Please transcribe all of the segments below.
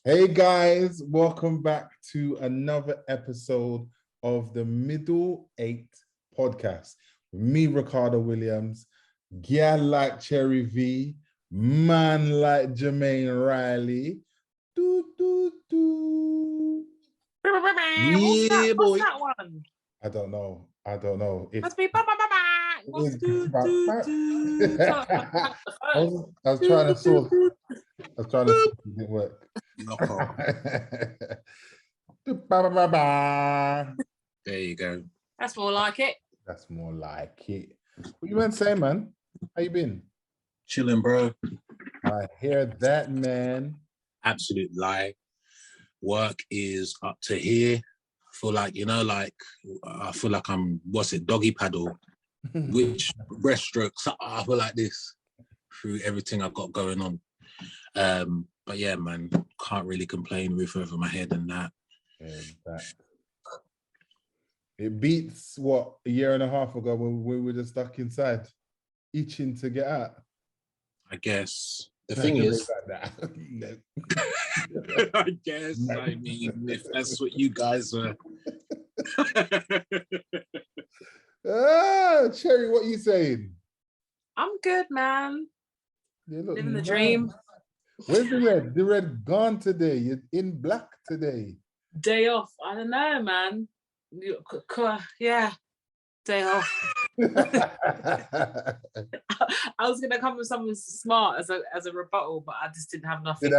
Hey guys, welcome back to another episode of the Middle Eight podcast. Me, Ricardo Williams, gal like Cherry V, man like Jermaine Riley. Do, do, do. What's that one? I don't know. Must be What's I was trying to sort. It didn't work. There you go. That's more like it. That's more like it. What you want to say, man? How you been? Chilling, bro. I hear that, man. Absolute lie. Work is up to here. I feel like, I'm, doggy paddle? Which breaststrokes? I feel like this through everything I've got going on. But yeah, man, can't really complain. Roof over my head and that. Yeah, it beats what a year and a half ago when we were just stuck inside, itching to get out. I guess the thing is, I guess. I mean, if that's what you guys were. Cherry, what are you saying? I'm good, man. Living the dream. Where's the red? The red gone today. You're in black today. Day off. I don't know, man. Yeah, day off. I was gonna come with something smart as a rebuttal, but I just didn't have nothing.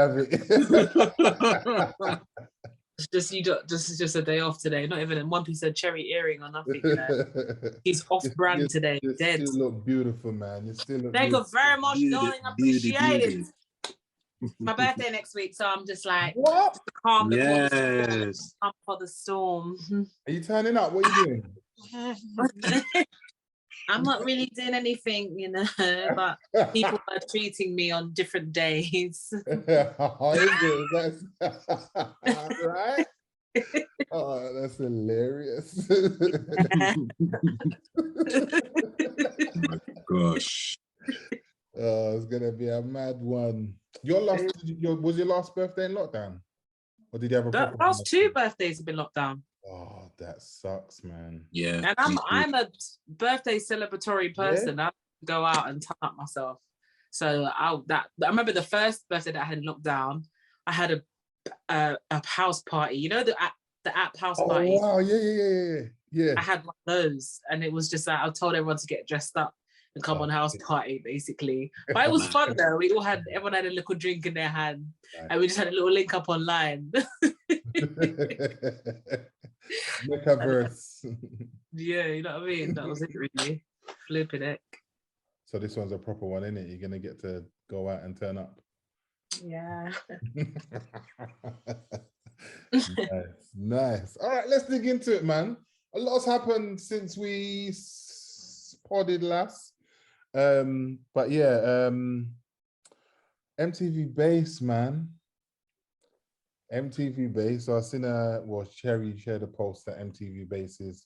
It's just a day off today. Not even one piece of cherry earring or nothing. You know? He's off brand today. You Dead. still look beautiful, man. You still look. Thank you very much, darling. I appreciate it. My birthday next week, so I'm just like what? Calm Yes. for the storm. Are you turning up? What are you doing? I'm not really doing anything, you know, but people are treating me on different days. How is it? That's right. Oh, that's hilarious. Oh my gosh. Oh, it's gonna be a mad one. Was your last birthday in lockdown? Or did you have a last two birthdays have been locked down? Oh, that sucks, man. Yeah. And I'm a birthday celebratory person. Yeah. I go out and turn up myself. So I remember the first birthday that I had in lockdown, I had a house party. You know the app house party? Oh wow, yeah. I had one of those, and it was just like I told everyone to get dressed up and come on house party, basically. But it was fun though. Everyone had a little drink in their hand, and we just had a little link up online. Metaverse. Yeah, you know what I mean? That was it, really. Flipping heck. So this one's a proper one, isn't it? You're gonna get to go out and turn up. Yeah. Nice. All right, let's dig into it, man. A lot's happened since we podded last. But yeah, MTV Base, man. MTV Base. So I seen Cherry shared a post that MTV Base is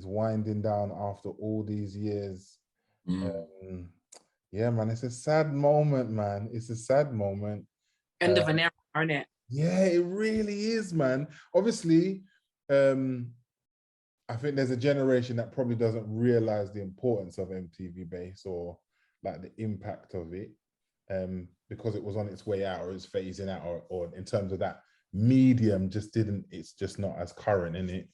winding down after all these years. Yeah, man, it's a sad moment, man. It's a sad moment. End of an era, aren't it? Yeah, it really is, man. Obviously, I think there's a generation that probably doesn't realize the importance of MTV Base or like the impact of it, because it was on its way out or it's phasing out, or in terms of that medium, it's just not as current in it.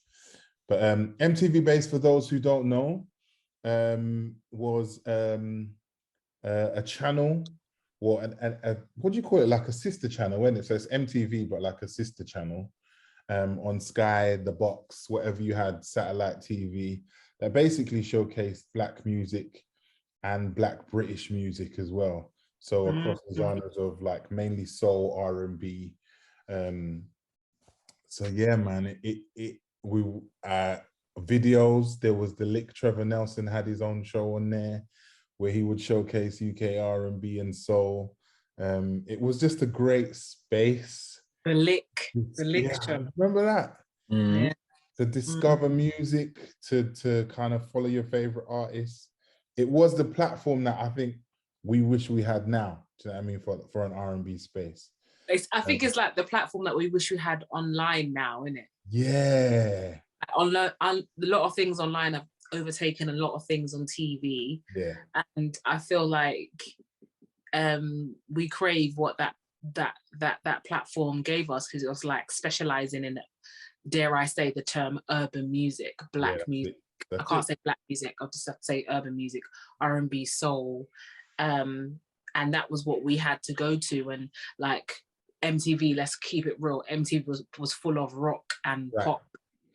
But MTV Base, for those who don't know, was a channel, or what do you call it? Like a sister channel, when it says MTV, but like a sister channel. On Sky, The Box, whatever you had, satellite TV, that basically showcased Black music and Black British music as well. So across the genres of like mainly soul, R&B. So yeah, man, videos, there was the Lick. Trevor Nelson had his own show on there where he would showcase UK R&B and soul. It was just a great space. The Lick show. Remember that? Yeah. To discover music, to kind of follow your favorite artists. It was the platform that I think we wish we had now. Do you know what I mean? For an R&B space. I think it's like the platform that we wish we had online now, isn't it? Yeah. A lot of things online have overtaken a lot of things on TV. Yeah. And I feel like we crave what that platform gave us, because it was like specializing in, dare I say the term, urban music, black music. I can't say black music, I'll just have to say urban music, R&B, soul. And that was what we had to go to. And like MTV, let's keep it real, MTV was full of rock and pop.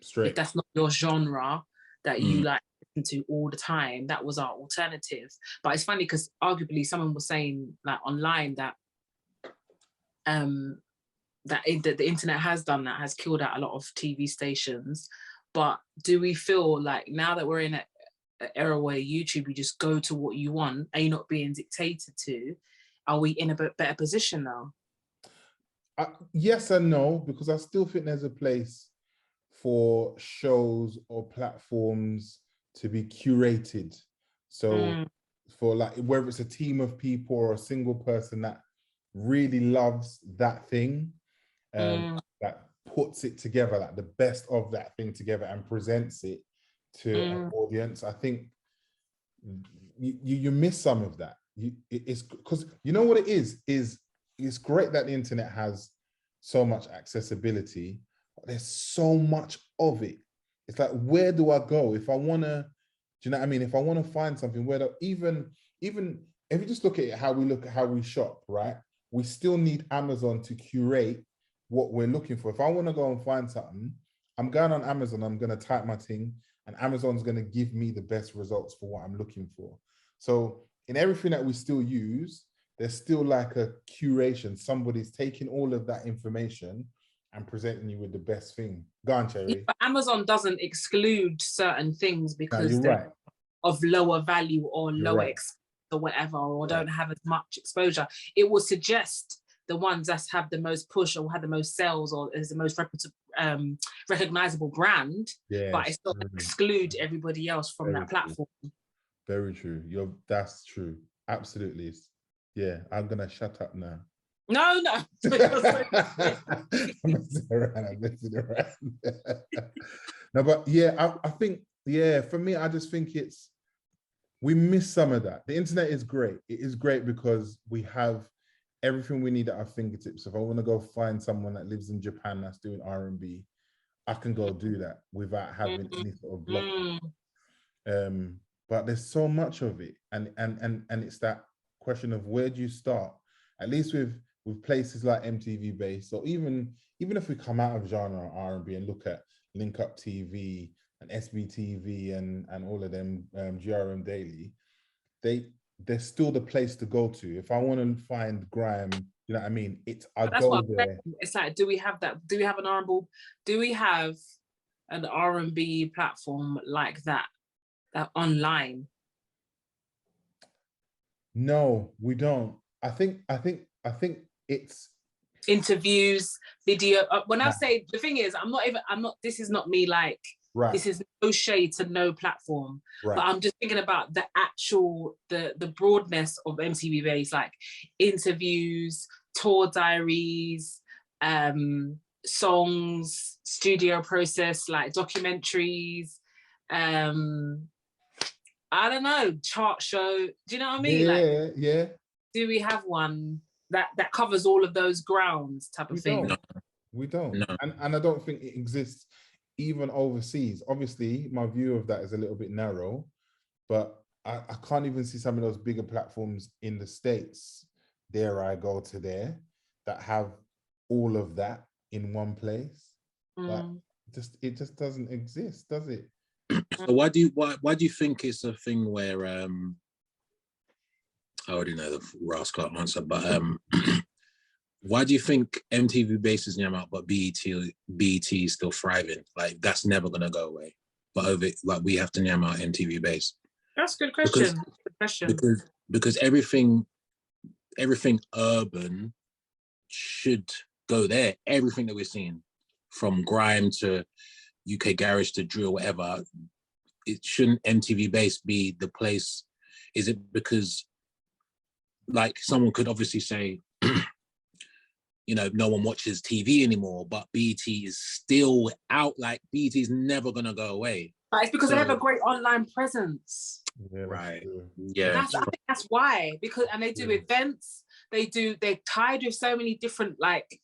Straight. If that's not your genre that you like listen to all the time, that was our alternative. But it's funny because arguably someone was saying like online that the internet has done that, has killed out a lot of TV stations. But do we feel like now that we're in an era where YouTube, you just go to what you want and you're not being dictated to, are we in a better position now? Yes and no, because I still think there's a place for shows or platforms to be curated. So for like, whether it's a team of people or a single person that really loves that thing, that puts it together, like the best of that thing together and presents it to an audience, I think you miss some of that. It's because you know what it is it's great that the internet has so much accessibility, but there's so much of it. It's like, where do I go if I want to, do you know what I mean? If I want to find something, where even if you just look at it, how we shop, right? We still need Amazon to curate what we're looking for. If I want to go and find something, I'm going on Amazon, I'm going to type my thing, and Amazon's going to give me the best results for what I'm looking for. So in everything that we still use, there's still like a curation. Somebody's taking all of that information and presenting you with the best thing. Go on, Cherry. Yeah, but Amazon doesn't exclude certain things because they're of lower value or lower or whatever, or don't have as much exposure. It will suggest the ones that have the most push or have the most sales or is the most recognizable brand, but it's not exclude everybody else from that platform. Very true. That's true. Absolutely. Yeah, I'm gonna shut up now. No. I'm messing around. No, but yeah, I think, for me, I just think we miss some of that. The internet is great. It is great because we have everything we need at our fingertips. If I want to go find someone that lives in Japan that's doing R&B, I can go do that without having any sort of block. But there's so much of it, and it's that question of where do you start? At least with places like MTV Base, or even if we come out of genre R&B and look at Link Up TV and SBTV and all of them, GRM Daily, they're still the place to go to. If I want to find grime, you know what I mean? I go there. It's like, do we have that? Do we have an R&B? Do we have an R&B platform like that online? No, we don't. I think it's interviews, video. When I say, the thing is, this is not me like, this is no shade to no platform, but I'm just thinking about the actual, the broadness of MTV Base, like interviews, tour diaries, songs, studio process, like documentaries, I don't know, chart show. Do you know what I mean? Yeah. Do we have one that covers all of those grounds type of thing? No, we don't. No. And I don't think it exists even overseas. Obviously, my view of that is a little bit narrow, but I can't even see some of those bigger platforms in the States, dare I go to there, that have all of that in one place. Like, it just doesn't exist, does it? So why do you think it's a thing where I already know the rascal answer, but why do you think MTV Base is out, but BET is still thriving? Like, that's never gonna go away. But we have to name out MTV Base. That's a good question. Because everything urban should go there. Everything that we're seeing, from grime to UK garage to drill, whatever, it shouldn't MTV Base be the place? Is it because, like, someone could obviously say, you know, no one watches TV anymore, but BT is still out. Like BT is never gonna go away. But it's because they have a great online presence. Yeah, Right. true. Yeah. I think that's why. Because they do events. They're tied with so many different like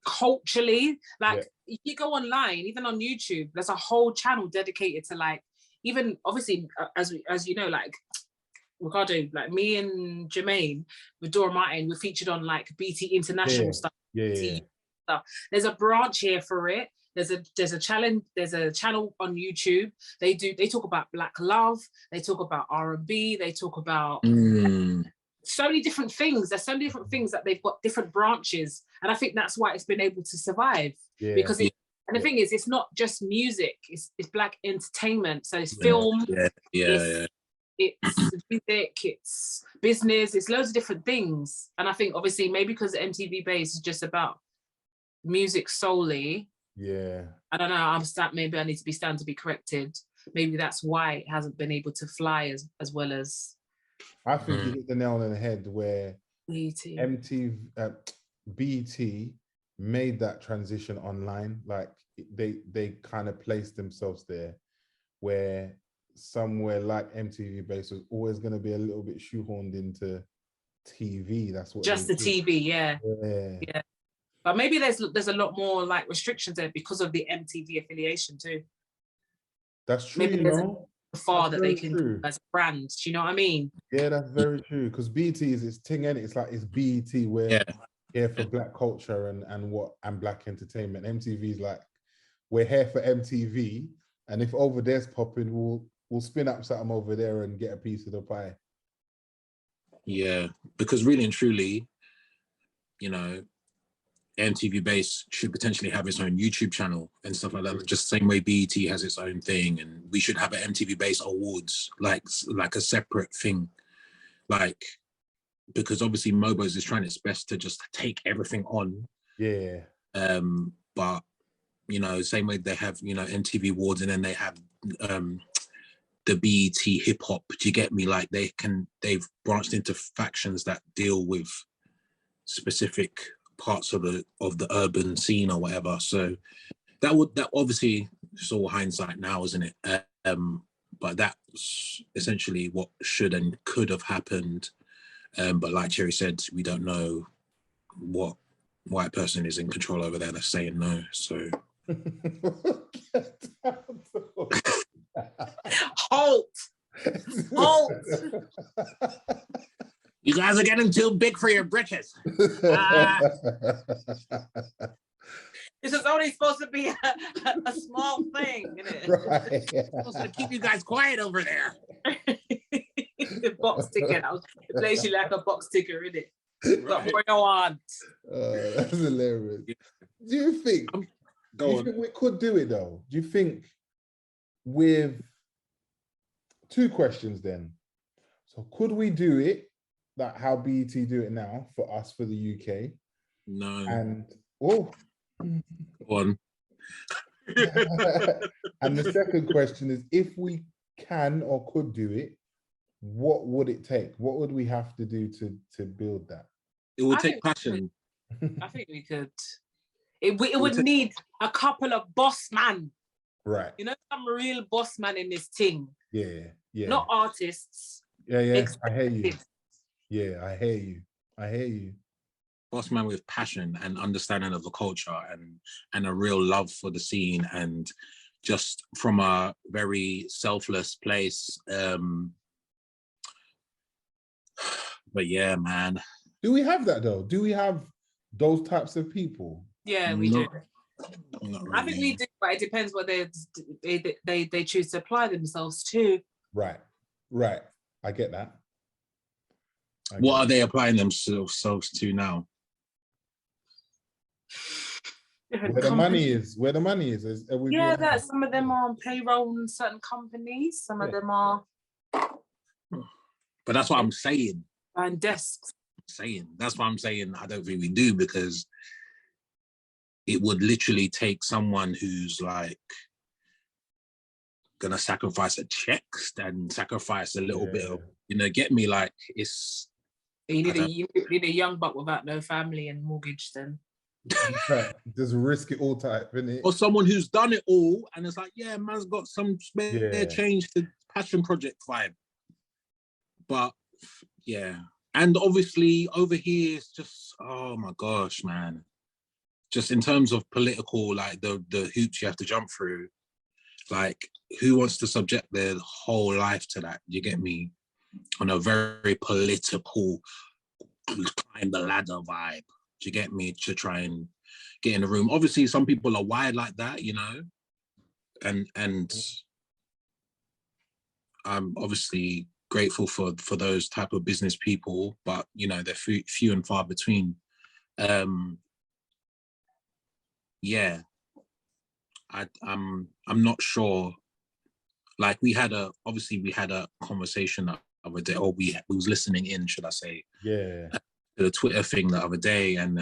culturally. Like if you go online, even on YouTube, there's a whole channel dedicated to like, even obviously as you know, like Ricardo, like me and Jermaine with Dora Martin, we're featured on like BT International stuff. Stuff. There's a branch here for it. There's a challenge. There's a channel on YouTube. They talk about Black love. They talk about R&B. They talk about so many different things. There's so many different things that they've got different branches, and I think that's why it's been able to survive. Because and the thing is, it's not just music. It's Black entertainment. So it's film. It's music, it's business, it's loads of different things. And I think obviously maybe because MTV Base is just about music solely. Yeah. I don't know, maybe I need to stand to be corrected. Maybe that's why it hasn't been able to fly as well as. I think you hit the nail on the head where BT made that transition online. Like they kind of placed themselves there where somewhere like MTV Base was always going to be a little bit shoehorned into TV. That's what just the TV, yeah. But maybe there's a lot more like restrictions there because of the MTV affiliation too. That's true. Maybe there's a far that they can do as a brand. Do you know what I mean? Yeah, that's very true. Because BT is its thing, and it's like it's BT. We're here for Black culture and Black entertainment. MTV is like we're here for MTV, and if over there's popping, we'll spin up something over there and get a piece of the pie. Yeah, because really and truly, you know, MTV Base should potentially have its own YouTube channel and stuff like that. Just the same way BET has its own thing, and we should have an MTV Base Awards, like a separate thing, like because obviously Mobos is trying its best to just take everything on. Yeah. But you know, same way they have MTV Awards, and then they have the BET hip hop. Do you get me? Like they've branched into factions that deal with specific parts of the urban scene or whatever. So that obviously it's all hindsight now, isn't it? But that's essentially what should and could have happened. But like Cherry said, we don't know what white person is in control over there that's saying no. So Halt! You guys are getting too big for your britches. This is only supposed to be a small thing, isn't it? Right. It's supposed to keep you guys quiet over there. The box ticket. It plays you like a box ticker, isn't it? Right. What go on? That's hilarious. Do you think we could do it though? Do you think with two questions then? So could we do it like how BET do it now for us for the UK? No. And one. And the second question is, if we can or could do it, what would it take? What would we have to do to build that? It would take passion. I think we could. It would need a couple of boss man. Right. You know, some real boss man in this thing. Yeah. Not artists. Yeah. I hear you. Yeah, I hear you. Boss man with passion and understanding of the culture and a real love for the scene, and just from a very selfless place. But yeah, man. Do we have that though? Do we have those types of people? Yeah, we do. Not really. I think we do, but it depends what they choose to apply themselves to. Right. I get that. What are they applying themselves to now? Where the money is. That some of them are on payroll in certain companies. Some of them are. But that's what I'm saying. And desks. That's what I'm saying. I don't think we do, because it would literally take someone who's like gonna sacrifice a check and sacrifice a little bit of, get me, like it's You need a young buck without no family and mortgage then. Just risk it all type, innit? Or someone who's done it all and it's like, yeah, man's got some spare change to passion project vibe. But yeah. And obviously over here, it's just, oh my gosh, man. Just in terms of political, like the hoops you have to jump through, like who wants to subject their whole life to that? You get me? On a very political, climb the ladder vibe. Do you get me? To try and get in the room. Obviously, some people are wired like that, you know, and I'm obviously grateful for those type of business people, but you know, they're few and far between. Yeah, I'm not sure. Like we had a conversation the other day, or we was listening in, should I say? Yeah. To the Twitter thing the other day, and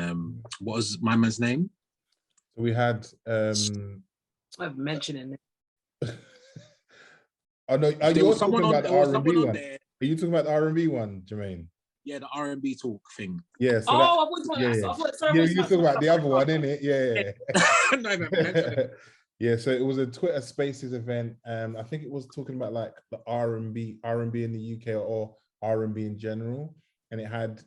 what was my man's name? So we had. I'm mentioning it. I know. Are you talking about the R&B one? Are you talking about the R&B one, Jermaine? Yeah, the R&B talk thing. Yeah. So I was talking you talking about the other one, innit? Yeah. No, yeah. So it was a Twitter Spaces event. I think it was talking about like the R&B in the UK or R&B in general, and it had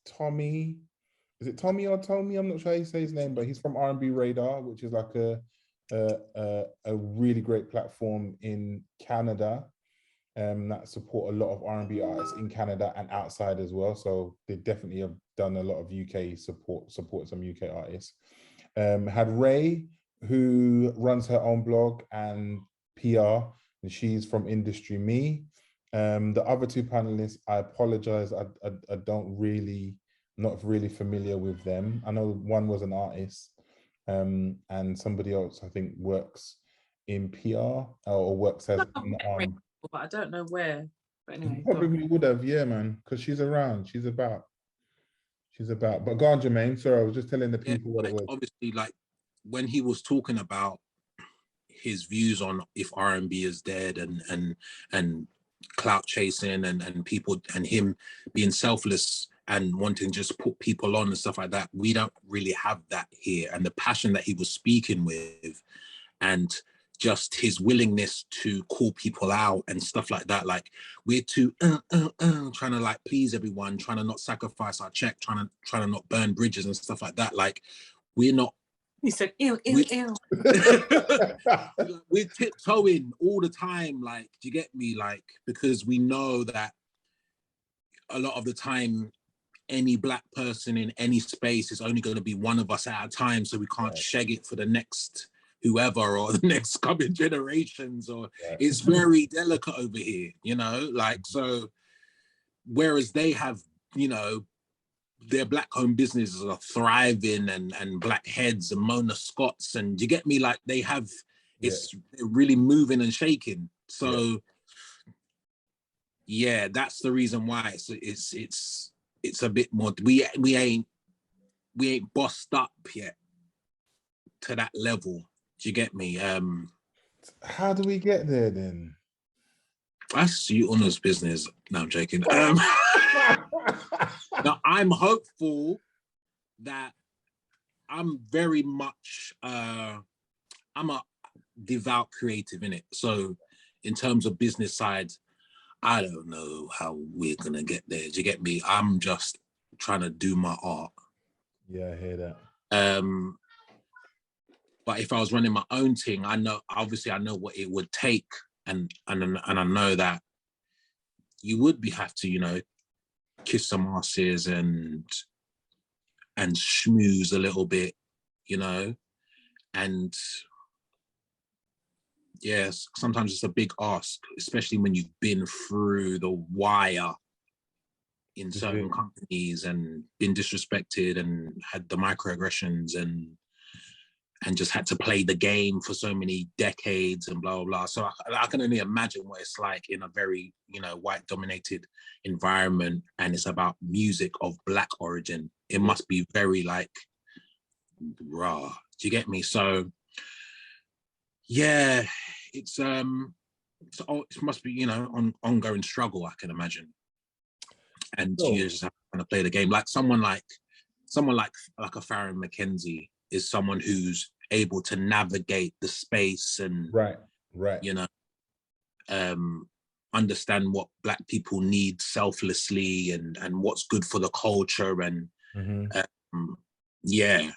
Tommy. Is it Tommy or Tommy? I'm not sure how you say his name, but he's from R&B Radar, which is like a really great platform in Canada that support a lot of R&B artists in Canada and outside as well. So they definitely have done a lot of UK support some UK artists. Had Ray, who runs her own blog and PR, and she's from Industry Me. The other two panelists, I apologize, I don't really, not really familiar with them. I know one was an artist, and somebody else I think works in PR or works as but I don't know where. But anyway, probably would have, yeah, man, because she's around, she's about. But go on, Jermaine. Sorry, I was just telling the people what it was. Obviously, like when he was talking about his views on if R&B is dead and clout chasing and people and him being selfless and wanting to just put people on and stuff like that, we don't really have that here. And the passion that he was speaking with and just his willingness to call people out and stuff like that. Like we're too trying to like please everyone, trying to not sacrifice our check, trying to not burn bridges and stuff like that. Like we're not. He said, ew. We're tiptoeing all the time. Like, do you get me? Like, because we know that a lot of the time, any Black person in any space is only going to be one of us at a time. So we can't shag it for the next whoever or the next coming generations, or it's very delicate over here, you know, like, so whereas they have, you know, their Black owned businesses are thriving and Black heads and Mona Scotts, and you get me, like they have, it's really moving and shaking. So yeah, that's the reason why it's a bit more, we ain't bossed up yet to that level. Do you get me? How do we get there then? That's you Una's business. No, I'm joking. Now, I'm hopeful that I'm very much, I'm a devout creative in it. So in terms of business side, I don't know how we're going to get there. Do you get me? I'm just trying to do my art. Yeah, I hear that. But if I was running my own thing, I know what it would take, and I know that you would have to, you know, kiss some asses and schmooze a little bit, you know, and yes, sometimes it's a big ask, especially when you've been through the wire in certain companies and been disrespected and had the microaggressions and just had to play the game for so many decades and blah, blah, blah. So I can only imagine what it's like in a very, you know, white dominated environment. And it's about music of Black origin. It must be very like, raw. Do you get me? So yeah, it must be, you know, ongoing struggle, I can imagine. and No. you just have to kind of play the game. Like someone like a Farron McKenzie is someone who's able to navigate the space and right, you know, understand what Black people need selflessly and what's good for the culture. And yeah,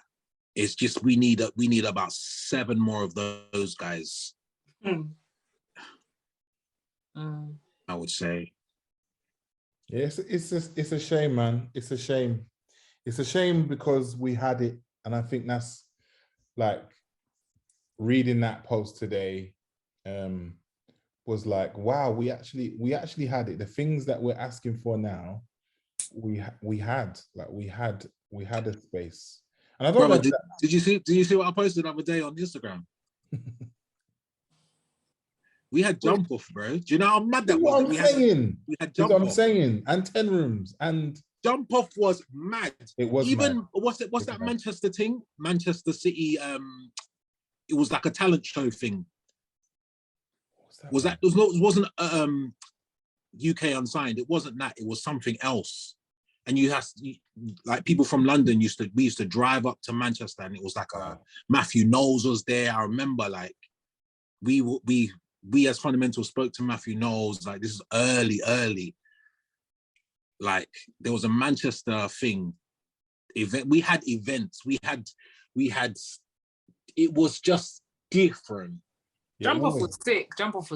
it's just we need about 7 more of those guys. I would say. Yeah, it's a shame, man. It's a shame. It's a shame because we had it, and I think that's like reading that post today was like, wow, we actually had it. The things that we're asking for now, we had a space. And I don't know. Did you see what I posted the other day on Instagram? We had jump off, bro. Do you know how mad that was? We had jump off. I'm saying, and 10 rooms, and jump off was mad. It was even mad. What's that Manchester thing? Manchester City. It was like a talent show thing. It wasn't UK Unsigned. It wasn't that. It was something else. And like people from London we used to drive up to Manchester, and it was like Matthew Knowles was there. I remember like we as Fundamental spoke to Matthew Knowles. Like this is early. Like there was a Manchester thing event. We had events. We had. It was just different. Jump off was sick. Jump off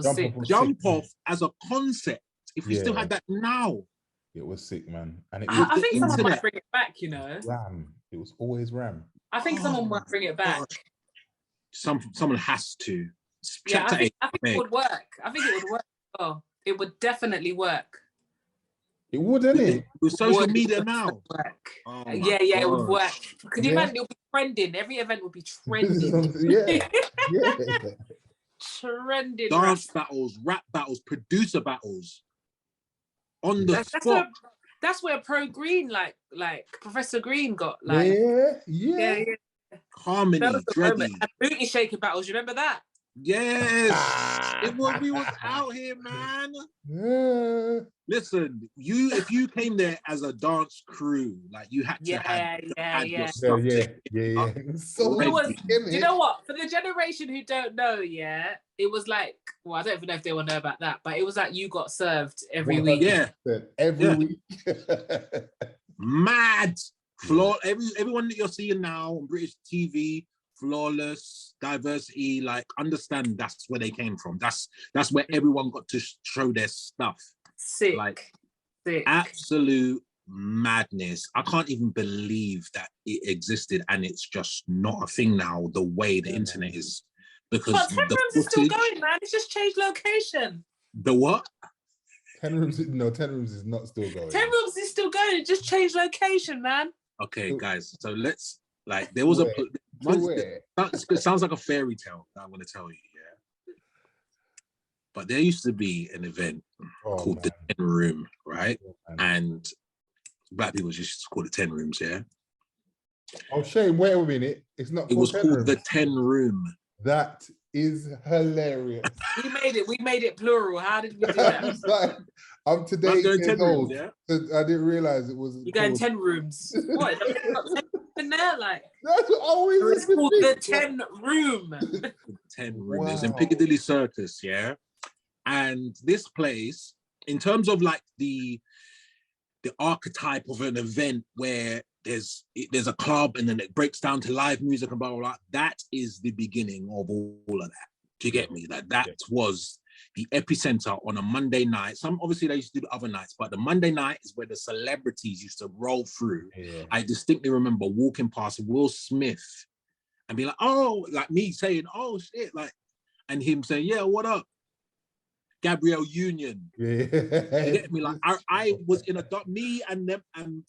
as a concept. If we still had that now. It was sick, man. And I think someone might bring it back, you know. Ram. It was always Ram. I think someone might bring it back. Someone has to. Yeah, I think it would work. I think it would work. Oh, it would definitely work. It would, innit? With social media now. Oh it would work. Could you imagine? It would be trending. Every event would be trending. yeah. Trending. Dance battles, rap battles, producer battles. On the spot. That's where Pro Green, like Professor Green got like. Yeah. Harmony, Dreddy. And booty shaker battles. You remember that? Yes. We was out here, man. Yeah. Listen, if you came there as a dance crew, like you had to have your stuff. Yeah. So you know what? For the generation who don't know, it was like, well, I don't even know if they will know about that, but it was like you got served every week. Yeah. Every week. Mad. Everyone that you're seeing now on British TV, flawless, diversity, like understand that's where they came from. That's where everyone got to show their stuff. Sick. Like absolute madness. I can't even believe that it existed and it's just not a thing now, the way the internet is. Because but 10 rooms is still going, man. It's just changed location. The what? 10 rooms is not still going. 10 rooms is still going. It just changed location, man. Okay, guys. So let's there was it sounds like a fairy tale that I'm going to tell you, but there used to be an event called the 10 Room, right? And Black people just call it 10 Rooms, Oh, Shane, wait a minute. It's not. It was called the 10 Room. That is hilarious. We made it plural. How did we do that? I'm today years old. I didn't realize it was. You're going 10 rooms. What? In there, like. That's what always. It's called the 10 Room. 10 Room. Wow. It was in Piccadilly Circus, and this place, in terms of like the archetype of an event where there's a club and then it breaks down to live music and blah blah blah. That is the beginning of all of that. Do you get me? That was the epicenter on a Monday night. Obviously they used to do the other nights, but the Monday night is where the celebrities used to roll through. Yeah. I distinctly remember walking past Will Smith and being like, oh, like me saying, oh shit, like, and him saying, yeah, what up? Gabrielle Union. Yeah. You get me? Like I was in me and them and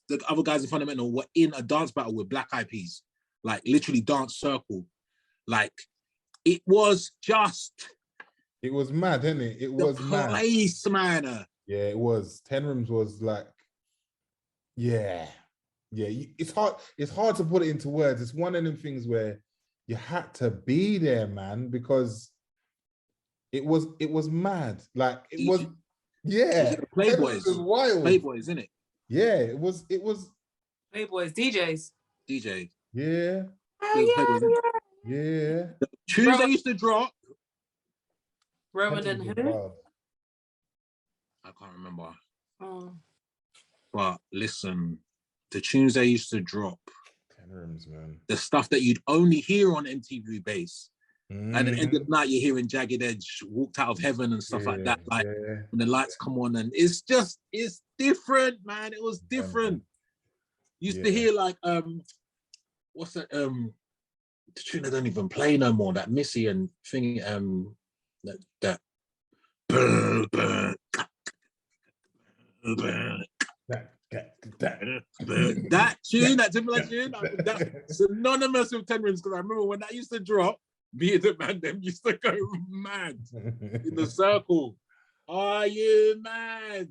the other guys in Fundamental were in a dance battle with Black Eyed Peas. Like literally dance circle. Like it was mad, isn't it? It was mad. Place, man. Yeah, it was. 10 Rooms was like, it's hard to put it into words. It's one of them things where you had to be there, man, because it was mad. Like it was. Yeah, Playboys. was wild. Playboys, isn't it? Yeah, it was. Playboys, DJs. DJ. Yeah, Playboys, yeah. tunes they used to drop. Roman and who? Wild. I can't remember. Oh. But listen, the tunes they used to drop. 10 rooms, man. The stuff that you'd only hear on MTV Base. At the end of the night, you're hearing Jagged Edge, Walked Out of Heaven and stuff like that. Like when the lights come on, and it's different, man. It was different. Used to hear like what's that the tune that don't even play no more, that Missy and thing that tune, that Timberland tune, that's synonymous with 10 rooms, because I remember when that used to drop, me and the man them used to go mad in the circle. Are you mad?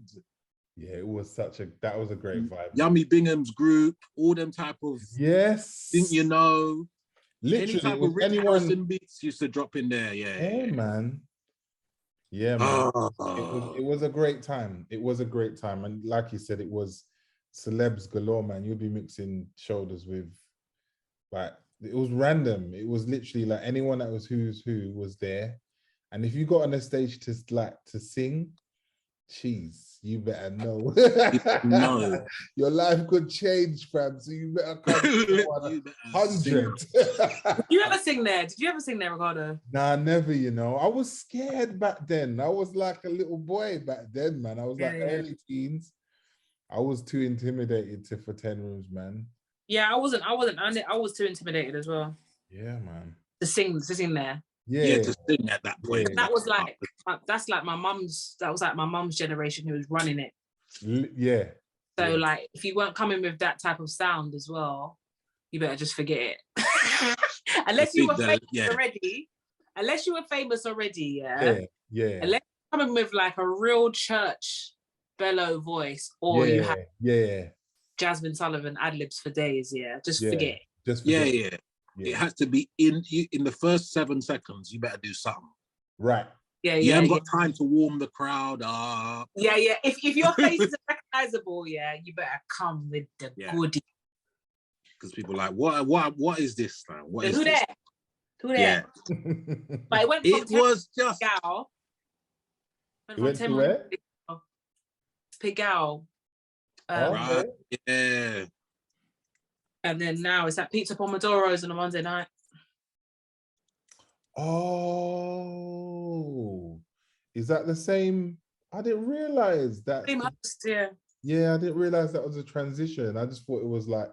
Yeah, it was that was a great vibe. Yummy Bingham's group, all them type of think you know. Literally, any type of Rick Harrison beats used to drop in there. Yeah, man. Yeah, man. It was a great time. It was a great time. And like you said, it was celebs galore, man. You'd be mixing shoulders with, like, it was random. It was literally like anyone that was who's who was there. And if you got on a stage to sing, jeez, you better know. No. Your life could change, fam. So you better come to 100. Did you ever sing there? Did you ever sing there, Ricardo? Nah, never, you know. I was scared back then. I was like a little boy back then, man. I was early teens. I was too intimidated for 10 rooms, man. Yeah, I wasn't. I was too intimidated as well. Yeah, man. To sing there. Yeah, to sing at that point. That was like, that's like my mum's. That was like my mum's generation who was running it. Yeah. So like, if you weren't coming with that type of sound as well, you better just forget it. Unless you were famous already. Unless you were famous already, yeah. Unless you're coming with like a real church bellow voice, or you have Jasmine Sullivan ad-libs for days, just forget it. Just forget it. It has to be in the first 7 seconds. You better do something. Right. You haven't got time to warm the crowd up. Yeah. If your face is recognizable, you better come with the goodie. Because people are like, what is this now? What is Who this? there? Who there? But it went from was just Gal. It went to where? Pigal. Right. Yeah. And then now it's at Pizza Pomodoros on a Monday night. Oh, is that the same? I didn't realize that. Same host, yeah. Yeah, I didn't realize that was a transition. I just thought it was like,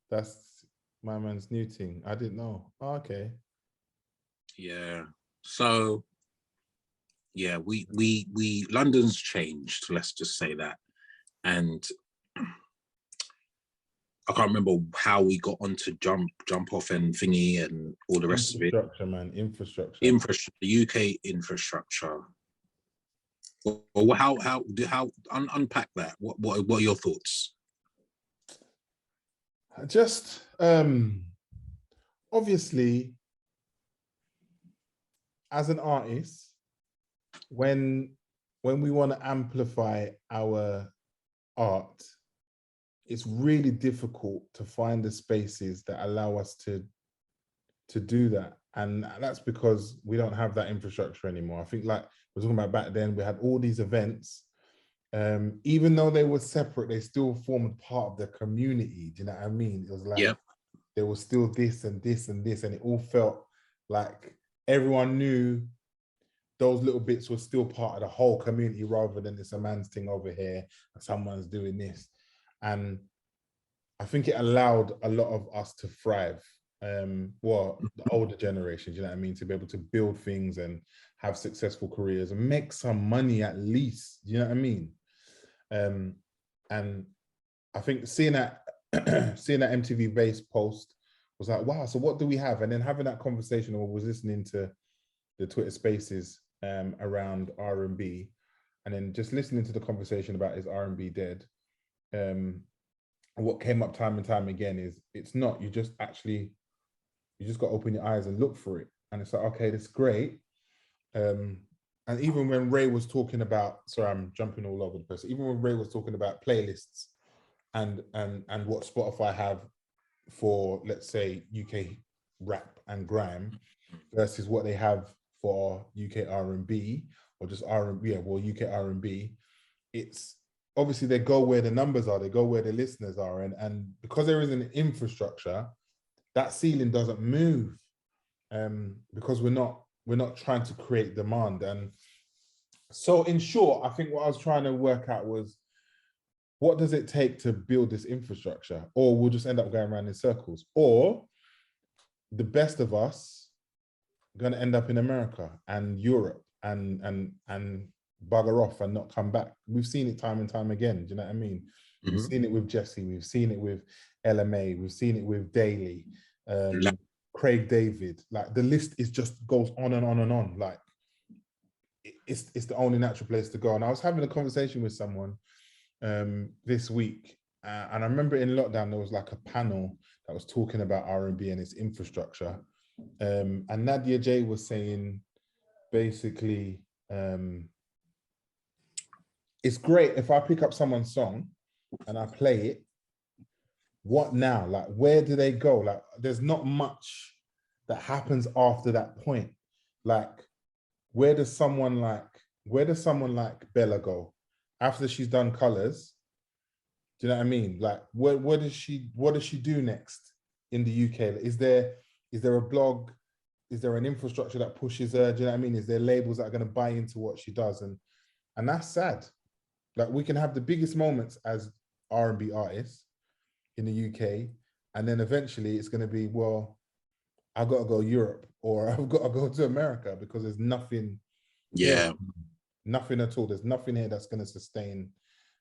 that's my man's new thing. I didn't know. Oh, okay. Yeah. So, yeah, we London's changed. Let's just say that, and I can't remember how we got onto jump off and thingy and all the rest of it. Infrastructure, man. Infrastructure. UK infrastructure. Well, how unpack that? What are your thoughts? Just obviously, as an artist, when we want to amplify our art, it's really difficult to find the spaces that allow us to do that. And that's because we don't have that infrastructure anymore. I think, like we're talking about back then, we had all these events. Even though they were separate, they still formed part of the community. Do you know what I mean? It was like there was still this and this and this, and it all felt like everyone knew those little bits were still part of the whole community, rather than it's a man's thing over here and someone's doing this. And I think it allowed a lot of us to thrive. The older generation, do you know what I mean? To be able to build things and have successful careers and make some money at least, do you know what I mean? And I think seeing that MTV Base post was like, wow, so what do we have? And then having that conversation, or was listening to the Twitter Spaces around R&B, and then just listening to the conversation about is R&B dead? And what came up time and time again is it's not. You just got to open your eyes and look for it. And it's like, okay, that's great. And even when Ray was talking about, sorry, I'm jumping all over the place. Even when Ray was talking about playlists and what Spotify have for, let's say, UK rap and grime versus what they have for UK R&B or just R&B, yeah, well, UK R&B, it's obviously they go where the numbers are, they go where the listeners are, and because there isn't an infrastructure, that ceiling doesn't move, because we're not trying to create demand. And so in short, I think what I was trying to work out was, what does it take to build this infrastructure? Or we'll just end up going around in circles, or the best of us are going to end up in America and Europe and bugger off and not come back. We've seen it time and time again. Do you know what I mean? We've seen it with Jesse. We've seen it with LMA. We've seen it with Daly, Craig David. Like, the list is just goes on and on and on. Like, it's the only natural place to go. And I was having a conversation with someone this week, and I remember in lockdown there was like a panel that was talking about R&B and its infrastructure, and Nadia J was saying basically, it's great if I pick up someone's song and I play it, what now? Like, where do they go? Like, there's not much that happens after that point. Like, where does someone like Bella go after she's done Colors? Do you know what I mean? Like, what does she do next in the UK? Is there a blog? Is there an infrastructure that pushes her? Do you know what I mean? Is there labels that are going to buy into what she does? And that's sad. Like, we can have the biggest moments as R&B artists in the UK, and then eventually it's going to be, well, I've got to go Europe, or I've got to go to America, because there's nothing. Yeah. Here, nothing at all. There's nothing here that's going to sustain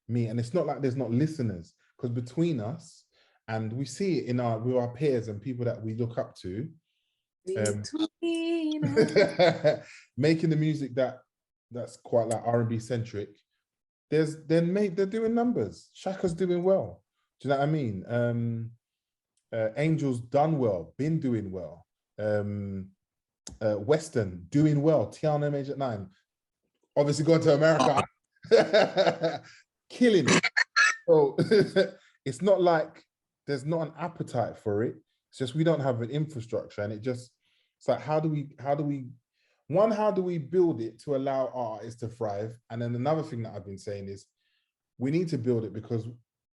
me. And it's not like there's not listeners, because between us, and we see it with our peers and people that we look up to, making the music that's quite like R&B centric. They're doing numbers. Shaka's doing well. Do you know what I mean? Angel's done well, been doing well. Western doing well. Tiana Major 9, obviously going to America, killing it. So it's not like there's not an appetite for it. It's just we don't have an infrastructure, and it's like, how do we build it to allow our artists to thrive? And then another thing that I've been saying is, we need to build it, because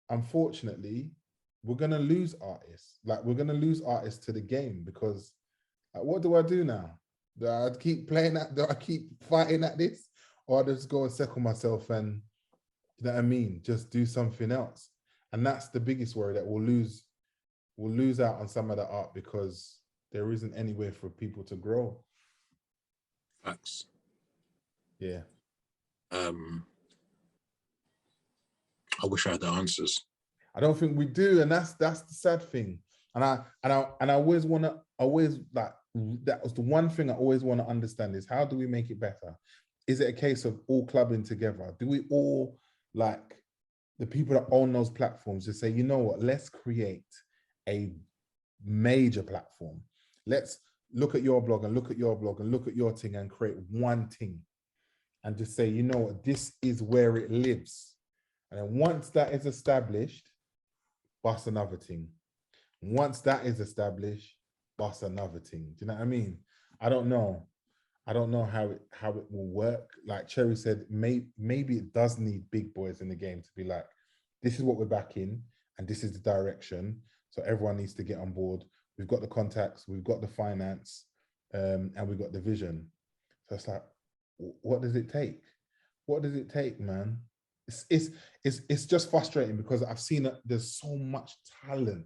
unfortunately we're going to lose artists. Like, we're going to lose artists to the game, because like, what do I do now? Do I keep playing that? Do I keep fighting at this? Or I just go and settle myself and, you know what I mean, just do something else? And that's the biggest worry, that we'll lose out on some of the art because there isn't anywhere for people to grow. Facts. Yeah. I wish I had the answers. I don't think we do, and that's the sad thing. And I always want to, like, that was the one thing I always want to understand, is how do we make it better? Is it a case of all clubbing together? Do we all, like, the people that own those platforms, just say, you know what, let's create a major platform. Let's look at your blog and look at your blog and look at your thing and create one thing, and just say, you know what, this is where it lives. And then once that is established, bust another thing. Once that is established, bust another thing. Do you know what I mean? I don't know how it will work. Like Cherry said, maybe it does need big boys in the game to be like, this is what we're backing and this is the direction. So everyone needs to get on board. We've got the contacts, we've got the finance, and we've got the vision. So it's like, what does it take? What does it take, man? It's just frustrating, because I've seen that there's so much talent.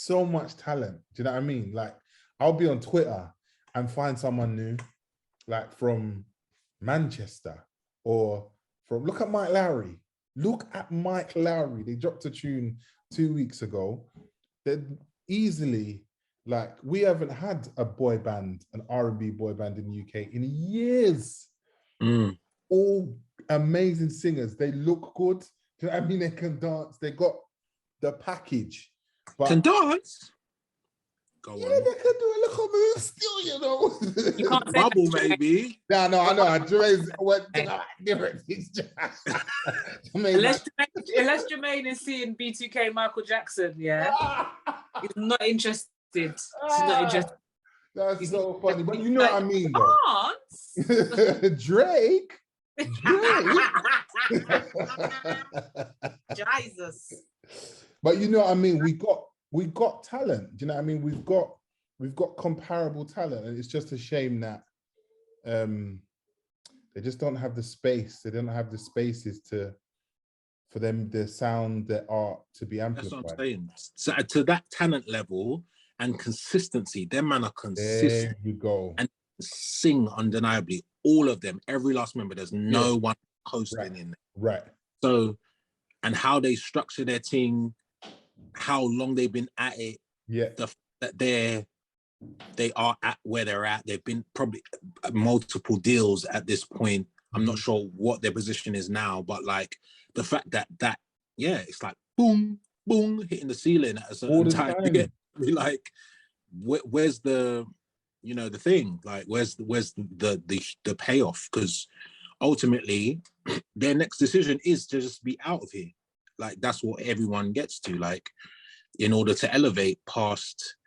Do you know what I mean? Like, I'll be on Twitter and find someone new, like from Manchester, or from, look at Mike Lowry. They dropped a tune 2 weeks ago. They're easily, like, we haven't had a boy band, an R&B boy band in the UK in years. All amazing singers. They look good. Do you know what I mean? They can dance. They got the package. But can dance? Go Yeah, on. they can do a little move still, you know. You can't say Bubble, that. maybe. No, I know. Jermaine's went different things. Unless Jermaine is seeing B2K Michael Jackson, yeah, he's not interested. He's not interested. That's He's so funny, but you know like, what I mean, though. Drake. Jesus. But you know what I mean. We got talent. Do you know what I mean? We've got comparable talent, and it's just a shame that they just don't have the space. They don't have the spaces for them, their sound, their art to be amplified. That's what I'm saying. So to that talent level and consistency, them man are consistent. There you go. And sing undeniably. All of them, every last member. There's no one coasting in there. Right. So, and how they structure their team, how long they've been at it. Yeah. That they are at where they're at. They've been probably multiple deals at this point. I'm not sure what their position is now, but like the fact that it's like boom, boom, hitting the ceiling at a certain time. You get me, like, where's the, you know, the thing? Like, where's the payoff? Because ultimately, their next decision is to just be out of here. Like, that's what everyone gets to. Like, in order to elevate past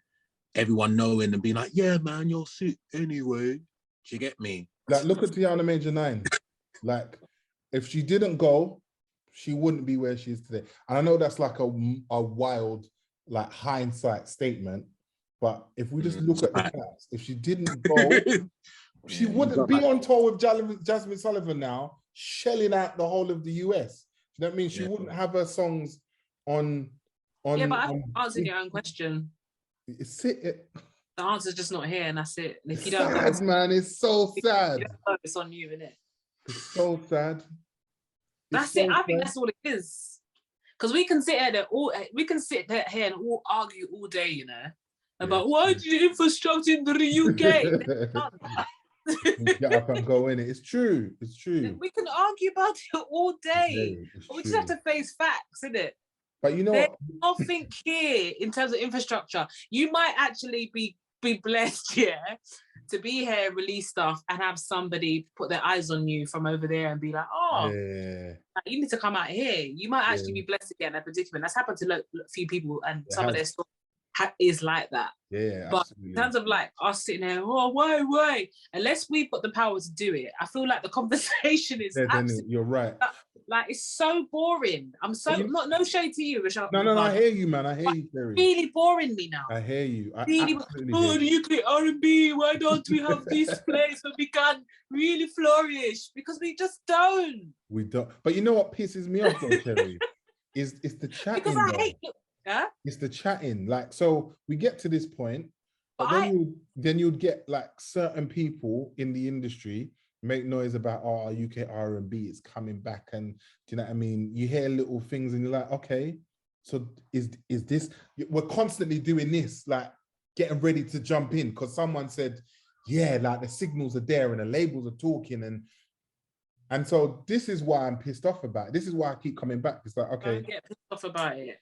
everyone knowing and being like, yeah, man, you're sick anyway. Do you get me? Like, look at Tiana Major 9. Like, if she didn't go, she wouldn't be where she is today. And I know that's like a wild, like, hindsight statement, but if we just look at the facts, if she didn't go, she wouldn't be on tour with Jasmine Sullivan now, shelling out the whole of the US. You know what I mean? She wouldn't have her songs on. Yeah, but I've answered your own question. The answer's just not here, and that's it. And if you don't, sad, man, it's so sad. It's on you, isn't it? It's so sad. That's it. I think that's all it is. Because we can sit here and all argue all day, you know, about why did you infrastructure in the UK? Get up and go in it. It's true. It's true. We can argue about it all day. But we just have to face facts, isn't it? But you know There's what? nothing here in terms of infrastructure. You might actually be blessed, to be here, release stuff, and have somebody put their eyes on you from over there and be like, you need to come out here. You might actually be blessed again at a predicament. That's happened to a few people, and some of their stories is like that. Yeah, but absolutely. In terms of like us sitting there, why? Unless we've got the power to do it, I feel like the conversation is absolutely, you're right. Like, it's so boring. I'm so no shade to you, Rashad. No, I hear you, man. I hear you, Terry. Really boring me now. I hear you. Really, the UK R&B. Why don't we have this place where we can really flourish? Because we just don't. We don't. But you know what pisses me off, though, Terry, is the chatting. Because I hate it. It's the chatting. Like, so we get to this point, but then you'd get like certain people in the industry make noise about UK R&B is coming back, and do you know what I mean? You hear little things and you're like, okay, so is this, we're constantly doing this, like getting ready to jump in because someone said, yeah, like the signals are there and the labels are talking, and so this is why I'm pissed off about it. This is why I keep coming back. It's like, okay, don't get pissed off about it.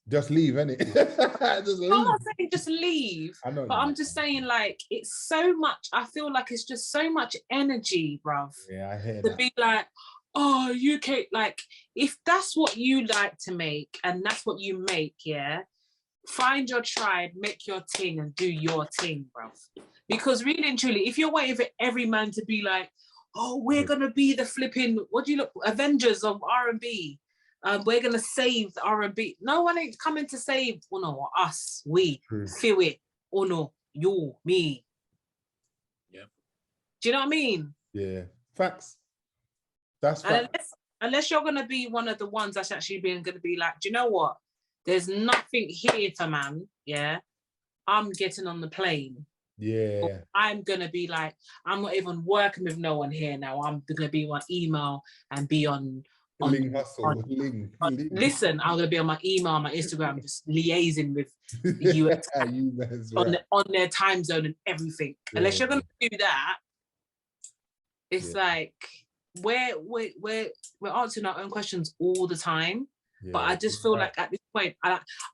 Just leave, innit? Just leave. I'm not saying just leave, I know, but I'm just saying, like, it's so much. I feel like it's just so much energy, bruv. Yeah, I hear to that. be like, UK, like, if that's what you like to make and that's what you make, find your tribe, make your thing, and do your thing, bruv. Because really and truly, if you're waiting for every man to be like, we're gonna be the flipping, Avengers of R&B. We're gonna save the R&B. No one ain't coming to save. Us. We feel it. You, me. Yeah. Do you know what I mean? Yeah. Facts. That's facts. Unless you're gonna be one of the ones that's actually gonna be like, do you know what? There's nothing here for man. Yeah. I'm getting on the plane. Yeah. Or I'm gonna be like, I'm not even working with no one here now. I'm gonna be on email and be on. Listen, I'm gonna be on my email, my Instagram, just liaising with the US on their time zone and everything. Yeah. Unless you're gonna do that, it's like we're answering our own questions all the time. Yeah, but I just feel like at this point,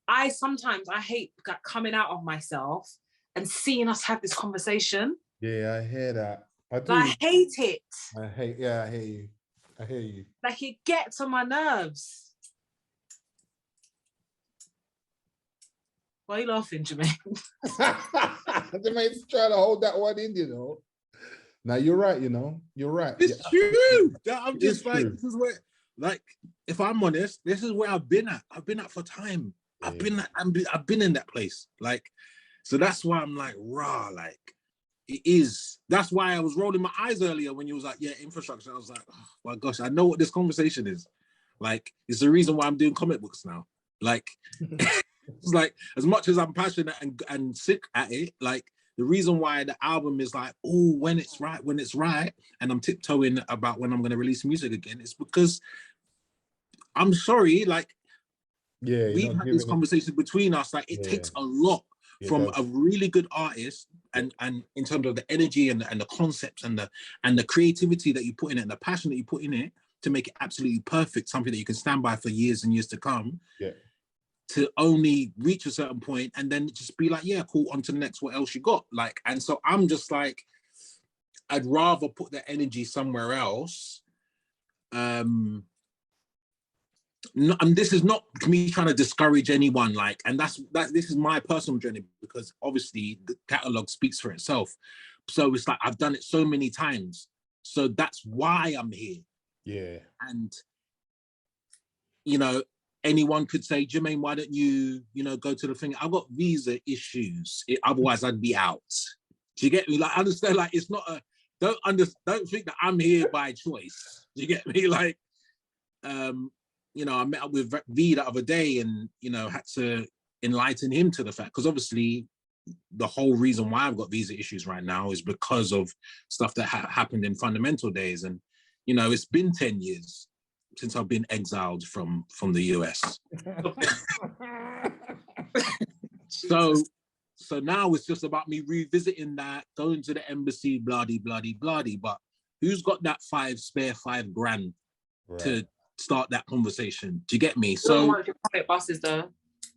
I sometimes hate coming out of myself and seeing us have this conversation. Yeah, I hear that. I do. Like, I hate it. I hear you. I hear you. Like, it gets on my nerves. Why are you laughing, Jermaine? Jermaine's trying to hold that one in, you know. Now, you're right, you know. You're right. It's true. I'm just like, true. this is where, like, if I'm honest, this is where I've been at. I've been at for time. I've been in that place. Like, so that's why I'm like, rah, like, it is. That's why I was rolling my eyes earlier when you was like, yeah, infrastructure. I was like, oh my gosh, I know what this conversation is. Like, it's the reason why I'm doing comic books now. Like, it's like, as much as I'm passionate and sick at it, like, the reason why the album is like, oh, when it's right, and I'm tiptoeing about when I'm going to release music again, it's because I'm sorry, like, we had this conversation between us, like, it takes a lot from a really good artist, and in terms of the energy and the concepts and the creativity that you put in it and the passion that you put in it to make it absolutely perfect, something that you can stand by for years and years to come. Yeah. To only reach a certain point and then just be like, yeah, cool, on to the next, what else you got? Like, and so I'm just like, I'd rather put the energy somewhere else. And this is not me trying to discourage anyone, like, and this is my personal journey, because obviously the catalog speaks for itself. So it's like, I've done it so many times. So that's why I'm here. Yeah. And, you know, anyone could say, Jermaine, why don't you, go to the thing? I've got visa issues. Otherwise, I'd be out. Do you get me? Like, I understand, like, it's not don't think that I'm here by choice. Do you get me? Like, I met up with V the other day and, had to enlighten him to the fact, because obviously the whole reason why I've got visa issues right now is because of stuff that happened in fundamental days. And, it's been 10 years since I've been exiled from the US. So now it's just about me revisiting that, going to the embassy, bloody. But who's got that $5,000 to start that conversation? Do you get me? So, you will want your comic buses, though.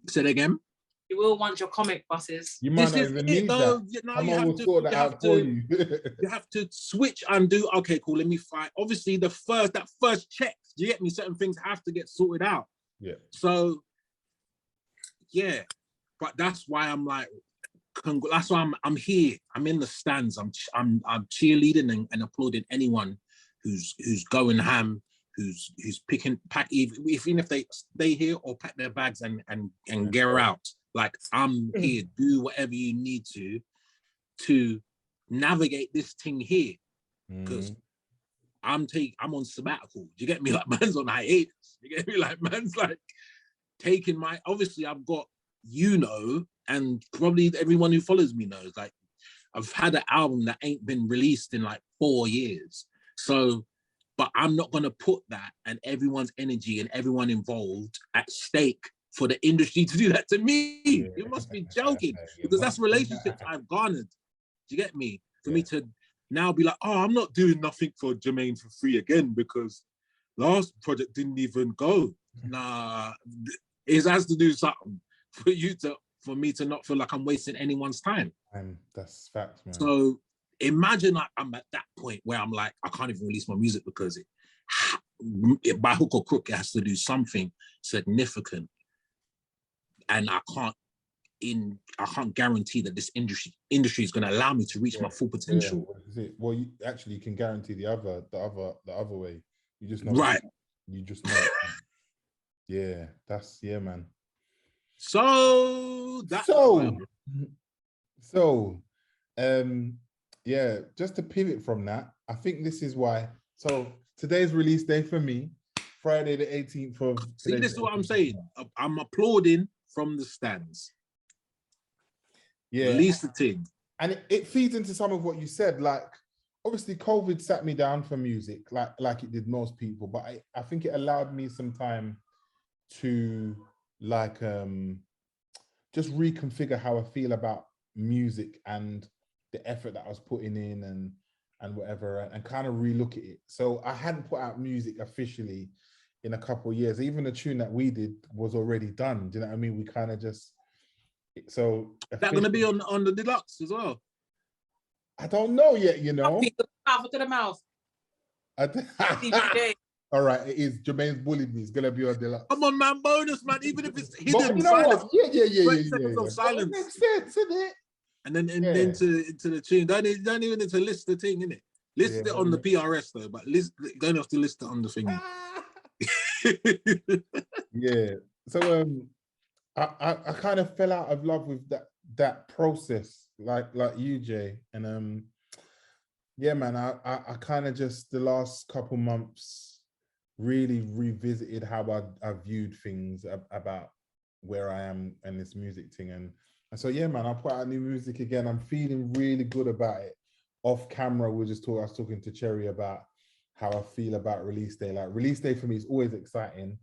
Say that again. You will want your comic buses. You might not even need that. Someone will sort that out for you. You have to switch and do, okay, cool, let me fight. Obviously, that first check, do you get me? Certain things have to get sorted out. Yeah. So, yeah. But that's why I'm like, that's why I'm here. I'm in the stands. I'm cheerleading and applauding anyone who's going ham, who's pack, even if they stay here or pack their bags and get out. Like, I'm here. Do whatever you need to navigate this thing here, because I'm on sabbatical. Do you get me? Like, man's on hiatus. You get me? Like, man's like taking my. Obviously, I've got, and probably everyone who follows me knows, like, I've had an album that ain't been released in like 4 years. So, but I'm not gonna put that and everyone's energy and everyone involved at stake for the industry to do that to me. Yeah. You must be joking, because that's relationships I've garnered. Do you get me? For me to now be like, oh, I'm not doing nothing for Jermaine for free again because last project didn't even go. Nah, it has to do something for me to not feel like I'm wasting anyone's time. And that's facts, man. So imagine like I'm at that point where I'm like, I can't even release my music because it by hook or crook, it has to do something significant. And I can't guarantee that this industry is going to allow me to reach my full potential. Yeah. Well, you can guarantee the other way. You just know. Right. You just know. Yeah, man. So just to pivot from that, I think this is why. So today's release day for me, Friday the 18th of. See, this is what I'm saying. I'm applauding from the stands. Yeah, release the thing, and it feeds into some of what you said. Like, obviously, COVID sat me down for music, like it did most people. But I think it allowed me some time to just reconfigure how I feel about music and the effort that I was putting in and whatever, and kind of relook at it. So I hadn't put out music officially in a couple of years. Even the tune that we did was already done. Do you know what I mean? We kind of just So Is that going to be on the deluxe as well? I don't know yet, you know. Look at the mouth. All right, it is. Jermaine's bullied me. It's gonna be on deluxe. Come on, man, bonus, man. Even if it's hidden, but you know silence. what? Yeah. Seconds of silence. It makes sense, isn't it? And then into the tune. Don't even need to list the thing, innit? List it on the PRS though, but don't have to list it on the thing. Yeah. So I kind of fell out of love with that process, like you, Jay. And yeah, man, I kind of just the last couple months really revisited how I viewed things about where I am and this music thing. And so yeah, man, I put out new music again. I'm feeling really good about it. Off camera, I was talking to Cherry about how I feel about release day. Like release day for me is always exciting,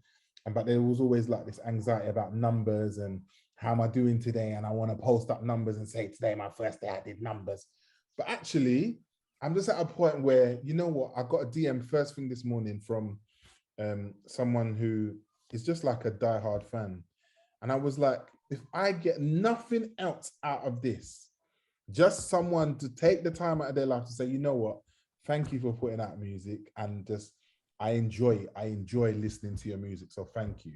but there was always like this anxiety about numbers and how am I doing today? And I want to post up numbers and say today my first day I did numbers. But actually, I'm just at a point where, you know what, I got a DM first thing this morning from someone who is just like a diehard fan. And I was like, if I get nothing else out of this, just someone to take the time out of their life to say, you know what, thank you for putting out music, and just I enjoy listening to your music, so thank you.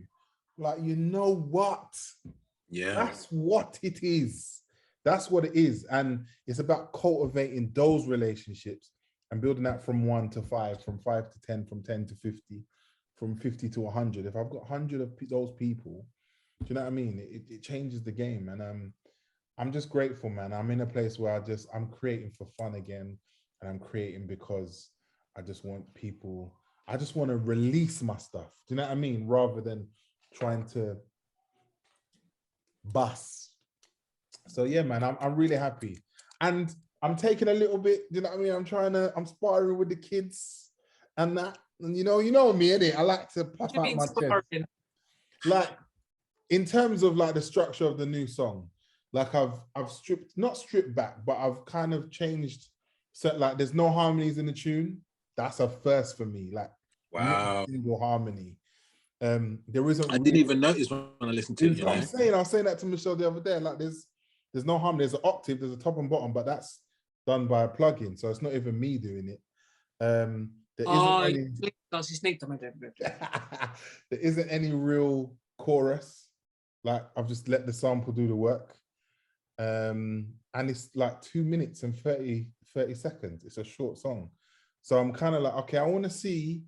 Like, you know what? Yeah, that's what it is. That's what it is. And it's about cultivating those relationships and building that from 1 to 5, from 5 to 10, from 10 to 50, from 50 to 100. If I've got 100 of those people, do you know what I mean? It changes the game. And I'm just grateful, man. I'm in a place where I'm creating for fun again. And I'm creating because I just want to release my stuff. Do you know what I mean? Rather than trying to bust. So yeah, man, I'm really happy. And I'm taking a little bit, do you know what I mean? I'm sparring with the kids and that. And you know me, innit? I like to puff out my chest. Like, in terms of like the structure of the new song, like I've not stripped back, but I've kind of changed. So like there's no harmonies in the tune. That's a first for me. Like, wow, not a single harmony. There isn't. I didn't even notice when I listened to it. I was saying that to Michelle the other day. Like there's no harmony. There's an octave, there's a top and bottom, but that's done by a plugin, so it's not even me doing it. There isn't any real chorus. Like I've just let the sample do the work. And it's like 2 minutes and 30 seconds. It's a short song. So I'm kind of like, okay, I want to see,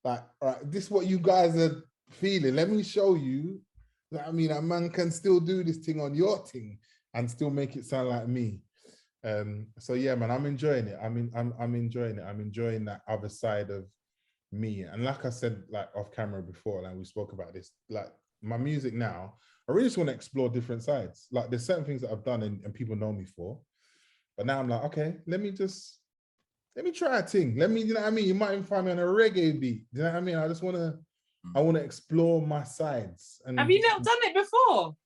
like, all right, this is what you guys are feeling. Let me show you that, I mean, a man can still do this thing on your thing and still make it sound like me. So yeah, man, I'm enjoying it. I'm enjoying it. I'm enjoying that other side of me. And like I said, like off camera before, like we spoke about this, like my music now, I really just want to explore different sides. Like there's certain things that I've done and people know me for, but now I'm like, okay, let me try a thing. You know what I mean? You might even find me on a reggae beat. You know what I mean? I want to explore my sides. And have you not done it before?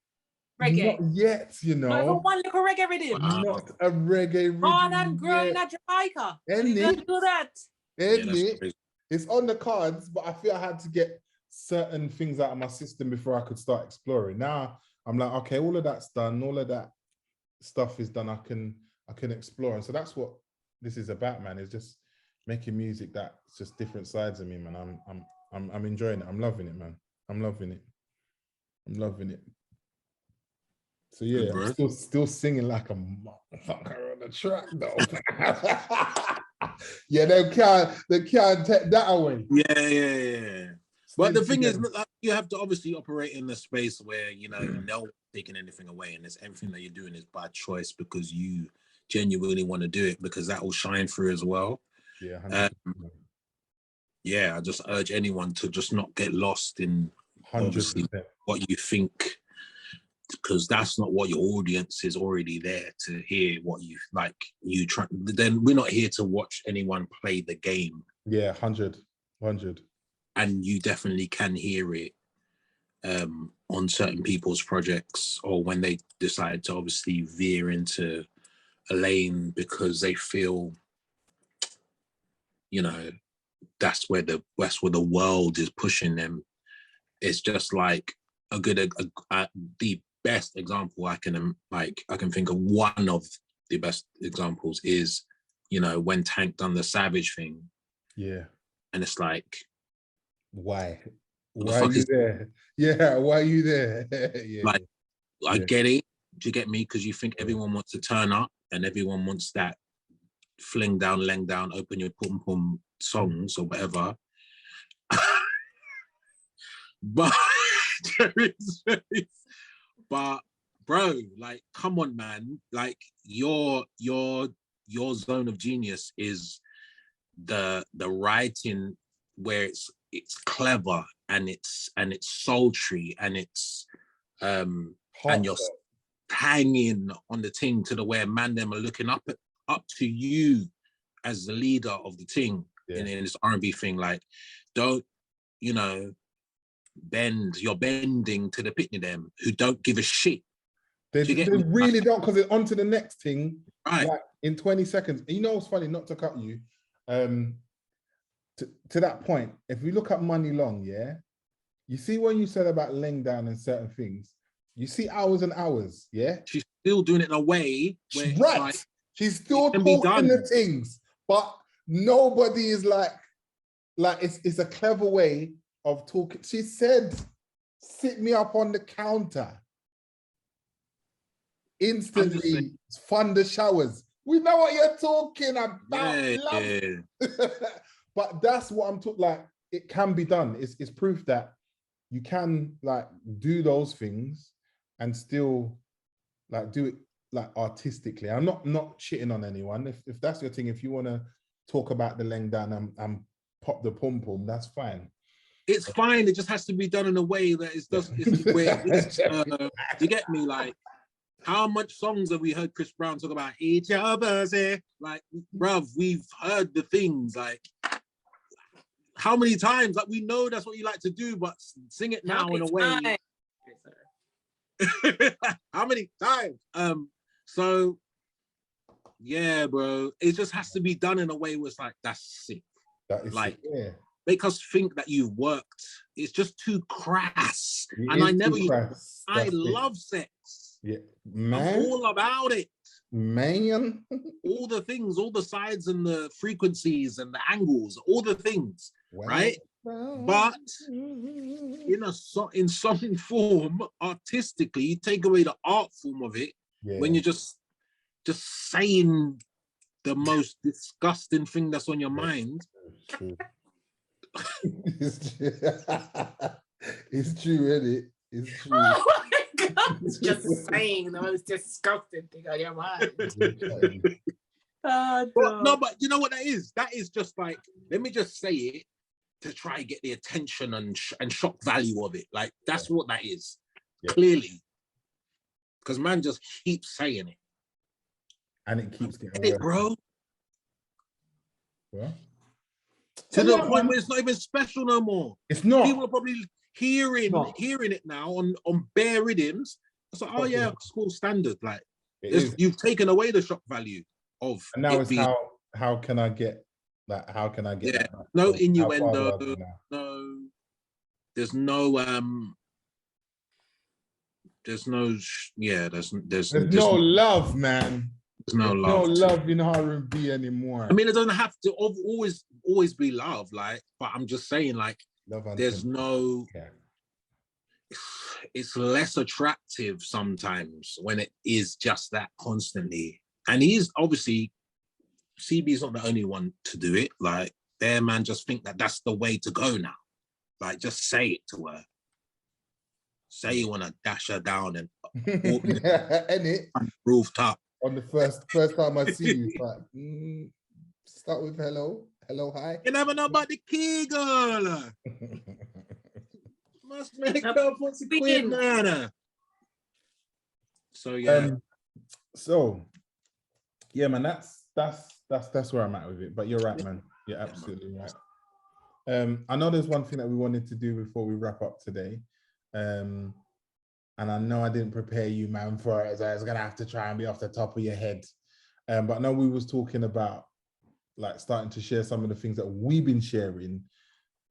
Reggae? Not yet, you know. Not even one little reggae rhythm. Wow. Not a reggae rhythm. Born and grown in Jamaica. You can do that. It's on the cards, but I feel I had to get certain things out of my system before I could start exploring. Now I'm like, okay, all of that's done, all of that stuff is done. I can explore, and so that's what this is about, man. It's just making music that's just different sides of me, man. I'm enjoying it. I'm loving it, man. I'm loving it. So yeah, I'm still singing like a motherfucker on the track though. Yeah, they can't take that away. Yeah. But the thing is, like, you have to obviously operate in a space where, you know, no one's taking anything away, and it's everything that you're doing is by choice because you genuinely want to do it, because that will shine through as well. Yeah. Yeah, I just urge anyone to just not get lost in 100% what you think, because that's not what your audience is already there to hear. What you like, you try. Then we're not here to watch anyone play the game. Yeah, 100. And you definitely can hear it on certain people's projects, or when they decide to obviously veer into a lane because they feel, you know, that's where the world is pushing them. It's just like the best example I can think of, one of the best examples is, you know, when Tank done the Savage thing. Yeah. And it's like, why are you there? Yeah, why are you there? Like, I get it. Do you get me? Because you think everyone wants to turn up and everyone wants that fling down, leng down, open your pum pum songs or whatever. But but bro, like, come on, man. Like, your zone of genius is the writing, where it's clever and it's sultry and it's and you're hanging on the thing to the where man them are looking up to you as the leader of the thing in this R&B thing. Like, don't, you know, you're bending to the pitney them who don't give a shit. They really don't, because it's on to the next thing, right? Like in 20 seconds. And you know what's funny, not to cut you, to that point, if we look at Money Long, yeah, you see when you said about laying down and certain things, you see hours and hours, yeah? She's still doing it in a way where right. Like, she's still talking the things, but nobody is like it's a clever way of talking. She said, sit me up on the counter. Instantly, thunder showers. We know what you're talking about. Yeah. But that's what I'm talking, like, it can be done. It's proof that you can, like, do those things and still, like, do it, like, artistically. I'm not shitting on anyone. If that's your thing, if you want to talk about the laying down and pop the pom pom, that's fine. It's fine. It just has to be done in a way that it's just, you get me? Like, how much songs have we heard Chris Brown talk about each other's here? Like, bruv, we've heard the things. Like, how many times? Like, we know that's what you like to do, but sing it now in a way. How many times? So yeah, bro, it just has to be done in a way where it's like, that's sick. That is like, sick, make us think that you've worked. It's just too crass. And I never I love sex. Yeah, man. I'm all about it. Man. All the things, all the sides and the frequencies and the angles, all the things, right? But in some form, artistically, you take away the art form of it when you're just saying the most disgusting thing that's on your mind. It's true, isn't it? It's true. Oh my God, just saying the most disgusting thing on your mind. No, but you know what that is? That is just like, let me just say it to try and get the attention and shock value of it. Like, that's what that is, clearly. Because man just keeps saying it. And it keeps getting worse. Bro. Well, to the point where it's not even special no more. It's not. People are probably hearing it now on bare rhythms. It's like, oh yeah, school standard. Like, you've taken away the shock value of. And now it's how can I get that? How can I get that? No innuendo. No, there's no love, man. There's no love. No love in R&B anymore. I mean, it doesn't have to always be love, like, but I'm just saying, like, there's no. Yeah. It's less attractive sometimes when it is just that constantly. And he's obviously, CB's not the only one to do it. Like, their man just think that that's the way to go now. Like, just say it to her. Say you want to dash her down and walk rooftop. On the first time I see you, it's like, start with hello, hi. You never know about the key, girl. Must make up for the queen, man. So yeah. Man, that's where I'm at with it. But you're right, man. You're absolutely right. I know there's one thing that we wanted to do before we wrap up today. And I know I didn't prepare you, man, for it, so I was gonna have to try and be off the top of your head. But I know we was talking about, like, starting to share some of the things that we've been sharing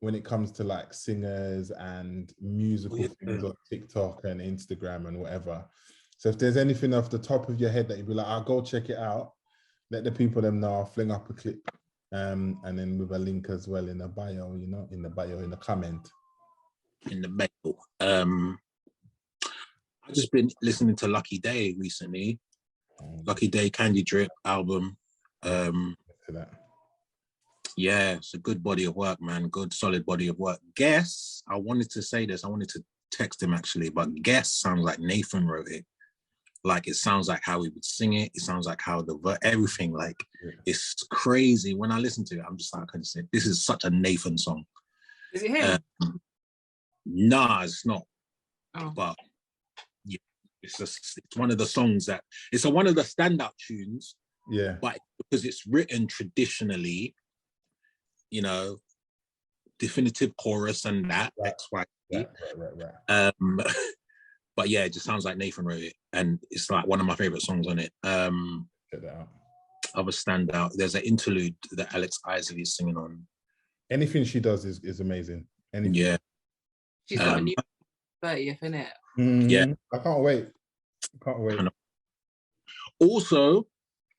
when it comes to like singers and musical things on TikTok and Instagram and whatever. So if there's anything off the top of your head that you'd be like, I'll go check it out, let the people them know, I'll fling up a clip. And then with a link as well in the bio, in the comment. In the bio. I've just been listening to Lucky Day recently. Lucky Day Candy Drip album. Yeah, it's a good body of work, man. Good, solid body of work. Guess, I wanted to say this. I wanted to text him actually, but Guess sounds like Nathan wrote it. Like, it sounds like how he would sing it. It sounds like how everything, like, it's crazy. When I listen to it, I'm just like, I just say, this is such a Nathan song. Is it him? Nah, it's not. Oh. But yeah, it's one of the songs that, it's one of the standout tunes. Yeah. But because it's written traditionally, you know, definitive chorus and that, X, Y, Z. Right. But yeah, it just sounds like Nathan wrote it. And it's like one of my favorite songs on it. Check that out. Other standout, there's an interlude that Alex Isley is singing on. Anything she does is amazing. Anything. Yeah. She's got a new 30th, innit? Mm-hmm. Yeah. I can't wait. Also,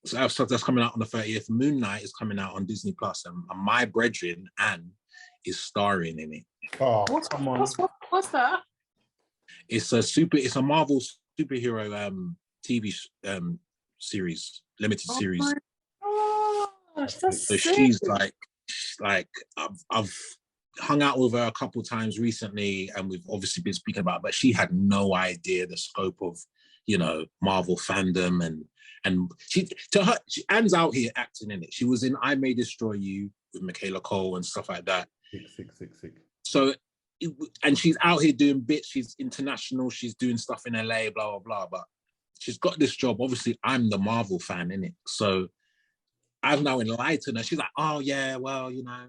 so that's coming out on the 30th. Moon Knight is coming out on Disney Plus, and my brethren, Anne, is starring in it. Oh, come on. What's that? It's a Marvel superhero TV series, limited series. So she's like I've hung out with her a couple times recently, and we've obviously been speaking about it, but she had no idea the scope of, you know, Marvel fandom, and Anne's out here acting in it. She was in I May Destroy You with Michaela Cole and stuff like that. Sick. So, and she's out here doing bits. She's international. She's doing stuff in LA, blah, blah, blah. But she's got this job. Obviously, I'm the Marvel fan, innit? So I've now enlightened her. She's like, oh, yeah, well, you know,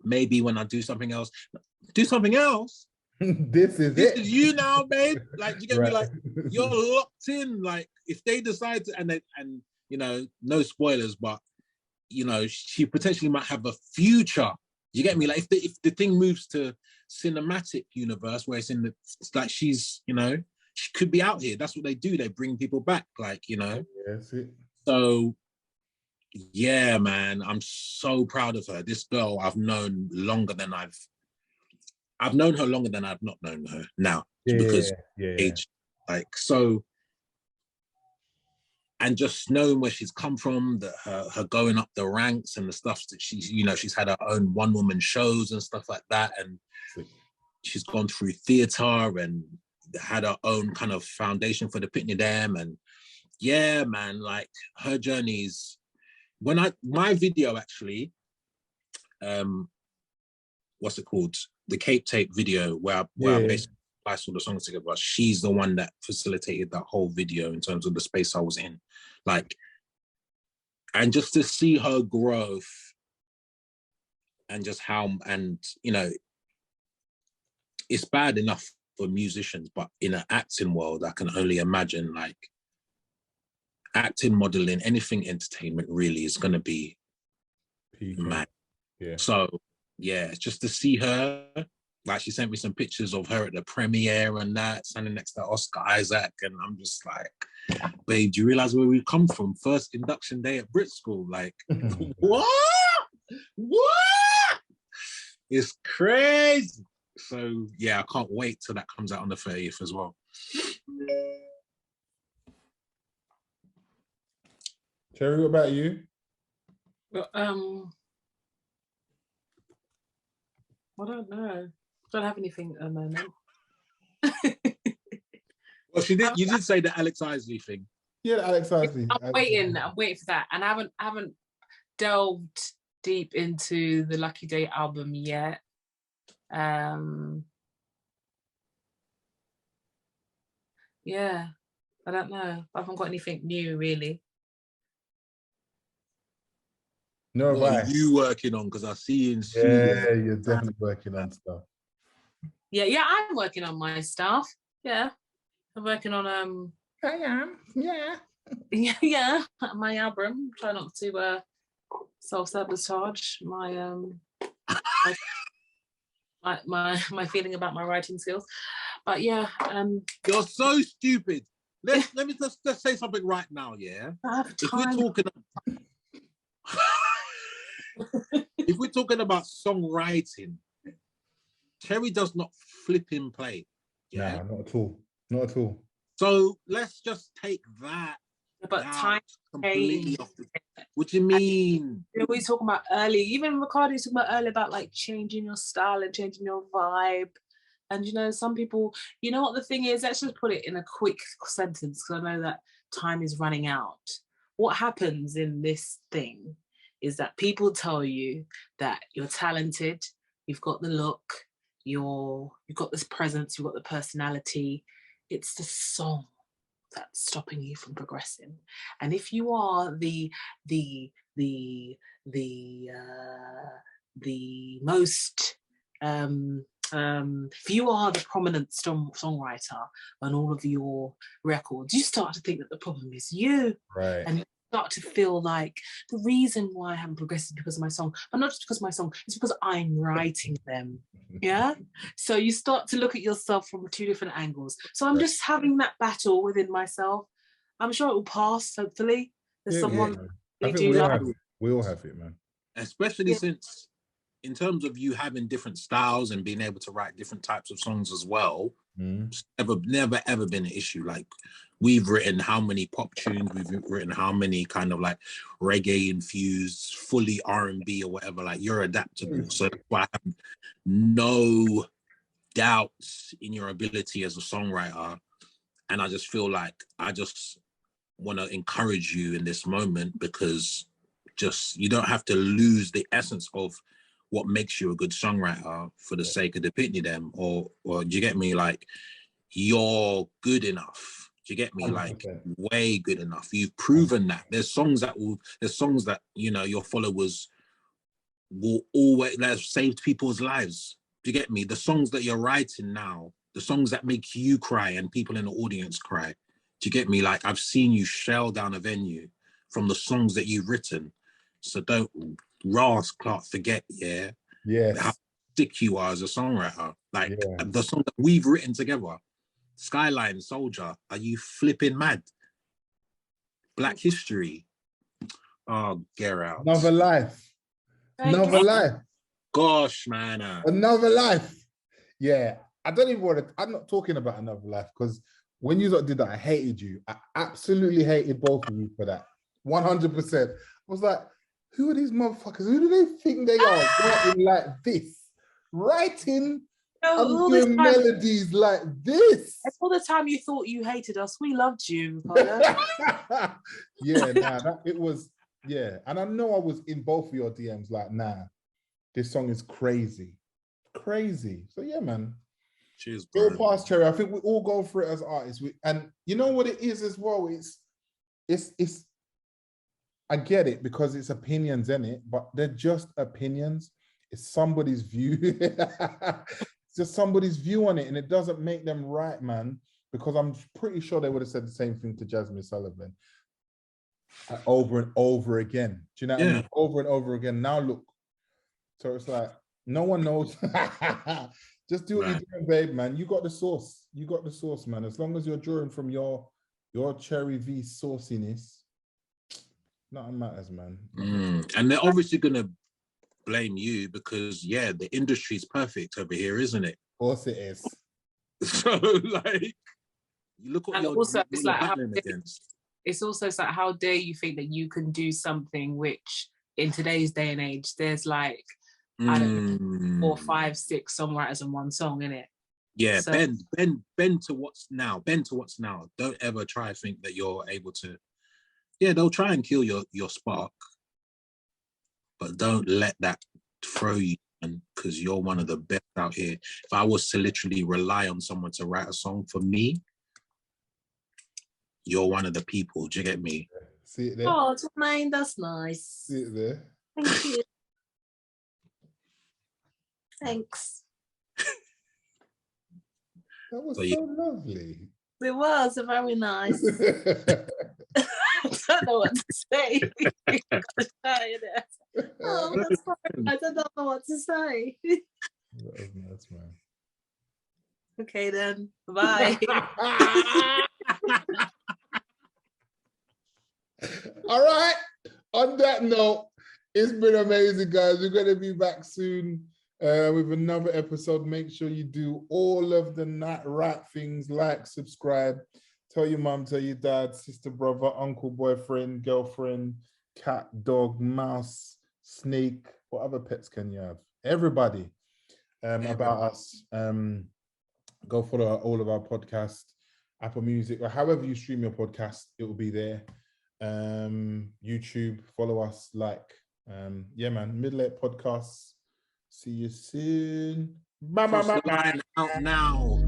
maybe when I do something else. Do something else? This is you now, babe. Like, you get me? Like, you're right. locked in. Like, if they decide to, and you know, no spoilers, but, you know, she potentially might have a future. You get me? Like, if the thing moves to cinematic universe where it's like she's, you know, she could be out here. That's what they do. They bring people back, like, you know. Yeah, that's it. So yeah, man, I'm so proud of her. This girl I've known longer than I've known her longer than I've not known her now. Because age, like, so, and just knowing where she's come from, that her going up the ranks and the stuff that she's, you know, she's had her own one-woman shows and stuff like that, and she's gone through theatre and had her own kind of foundation for the Pitney Dam, and yeah, man, like, her journeys. My video actually, what's it called? The Cape Tape video, where I basically spliced all the songs together. She's the one that facilitated that whole video in terms of the space I was in. Like, and just to see her growth and just how, and, you know, it's bad enough for musicians, but in an acting world, I can only imagine, like, acting, modeling, anything entertainment really is going to be mad. Yeah. So yeah, just to see her, like, she sent me some pictures of her at the premiere and that, standing next to Oscar Isaac, and I'm just like, babe, do you realize where we've come from? First induction day at Brit School, like, what? It's crazy. So yeah, I can't wait till that comes out on the 30th as well. Cherry, what about you? Well, I don't know. Don't have anything at the moment. Well, you did say the Alex Isley thing. Yeah, Alex Isley. I'm waiting for that, and I haven't delved deep into the Lucky Day album yet. Yeah, I don't know. I haven't got anything new really. No, what are you working on? Because I see you in studio. Yeah, you're definitely working on stuff. Yeah, I'm working on my stuff. Yeah, I'm working on I am. yeah, my album. Try not to self-sabotage my my feeling about my writing skills. But yeah, you're so stupid. Let me just say something right now, yeah. I have If we're time. talking if we're talking about songwriting, Cherry does not flipping play. Yeah, nah, not at all. Not at all. so let's just take that. But time completely changed. off the. What do you mean? You know, we talking about early. Even Ricardo talking about earlier about like changing your style and changing your vibe. And you know, some people, you know what the thing is? Let's just put it in a quick sentence because I know that time is running out. What happens in this thing is that people tell you that you're talented, you've got the look, you've got this presence, you've got the personality. It's the song that's stopping you from progressing. And if you are the most if you are the prominent songwriter on all of your records, you start to think that the problem is you. Right. And you start to feel like the reason why I haven't progressed is because of my song, but not just because of my song, it's because I'm writing them. Yeah. So you start to look at yourself from two different angles. So I'm just having that battle within myself. I'm sure it will pass, hopefully. There's someone I think we all have it, man. Especially since in terms of you having different styles and being able to write different types of songs as well, it's never ever been an issue. Like we've written how many pop tunes, we've written how many kind of like reggae infused, fully R&B or whatever. Like you're adaptable, so that's why I have no doubts in your ability as a songwriter. And I just feel like I just want to encourage you in this moment because just you don't have to lose the essence of what makes you a good songwriter for the sake of depicting them, or do you get me? Like you're good enough. Do you get me? Like way good enough. You've proven that. There's songs that you know your followers will always that have saved people's lives. Do you get me? The songs that you're writing now, the songs that make you cry and people in the audience cry. Do you get me? Like I've seen you shell down a venue from the songs that you've written. So don't Clark forget, how sick you are as a songwriter. Like the song that we've written together, Skyline, Soldier, are you flipping mad? Black History. Oh, get out. Another Life. Another Life. Gosh, man. Another Life. Yeah. I don't even want to, I'm not talking about Another Life because when you did that, I hated you. I absolutely hated both of you for that. 100%. I was like, who are these motherfuckers? Who do they think they are writing like this? Writing doing melodies like this. All the time you thought you hated us, we loved you. It was, and I know I was in both of your DMs like, nah, this song is crazy. Crazy. So yeah, man. Cheers, bro. Go past Cherry. I think we all go for it as artists. And you know what it is as well? It's I get it because it's opinions in it, but they're just opinions. It's somebody's view. It's just somebody's view on it, and it doesn't make them right, man. Because I'm pretty sure they would have said the same thing to Jasmine Sullivan over and over again. Do you know what I mean? Over and over again. Now look. So it's like no one knows. Just do what you're doing, babe, man. You got the sauce. You got the sauce, man. As long as you're drawing from your Cherry V sauciness, nothing matters, man. And they're obviously gonna blame you because the industry's perfect over here, isn't it? Of course it is. So like you look at it's like it's also like how dare you think that you can do something which in today's day and age there's like I don't know 4, 5, 6 songwriters in one song, innit? Yeah, so, bend to what's now. Bend to what's now. Don't ever try to think that you're able to. Yeah, they'll try and kill your spark, but don't let that throw you, because you're one of the best out here. If I was to literally rely on someone to write a song for me, you're one of the people. Do you get me? See it there? Oh, Jermaine, that's nice. See it there? Thank you. Thanks. That was so lovely. It was very nice. I don't know what to say. Oh, that's fine. I don't know what to say. That was nice, man. Okay then. Bye. All right. On that note, it's been amazing, guys. We're going to be back soon with another episode. Make sure you do all of the right things, like, subscribe, tell your mum, tell your dad, sister, brother, uncle, boyfriend, girlfriend, cat, dog, mouse, snake. What other pets can you have? Everybody about us. Go follow all of our podcasts, Apple Music, or however you stream your podcast, it will be there. YouTube, follow us, like. Yeah, man, Middle Eight Podcasts. See you soon. Bye, bye, bye, bye. Out now.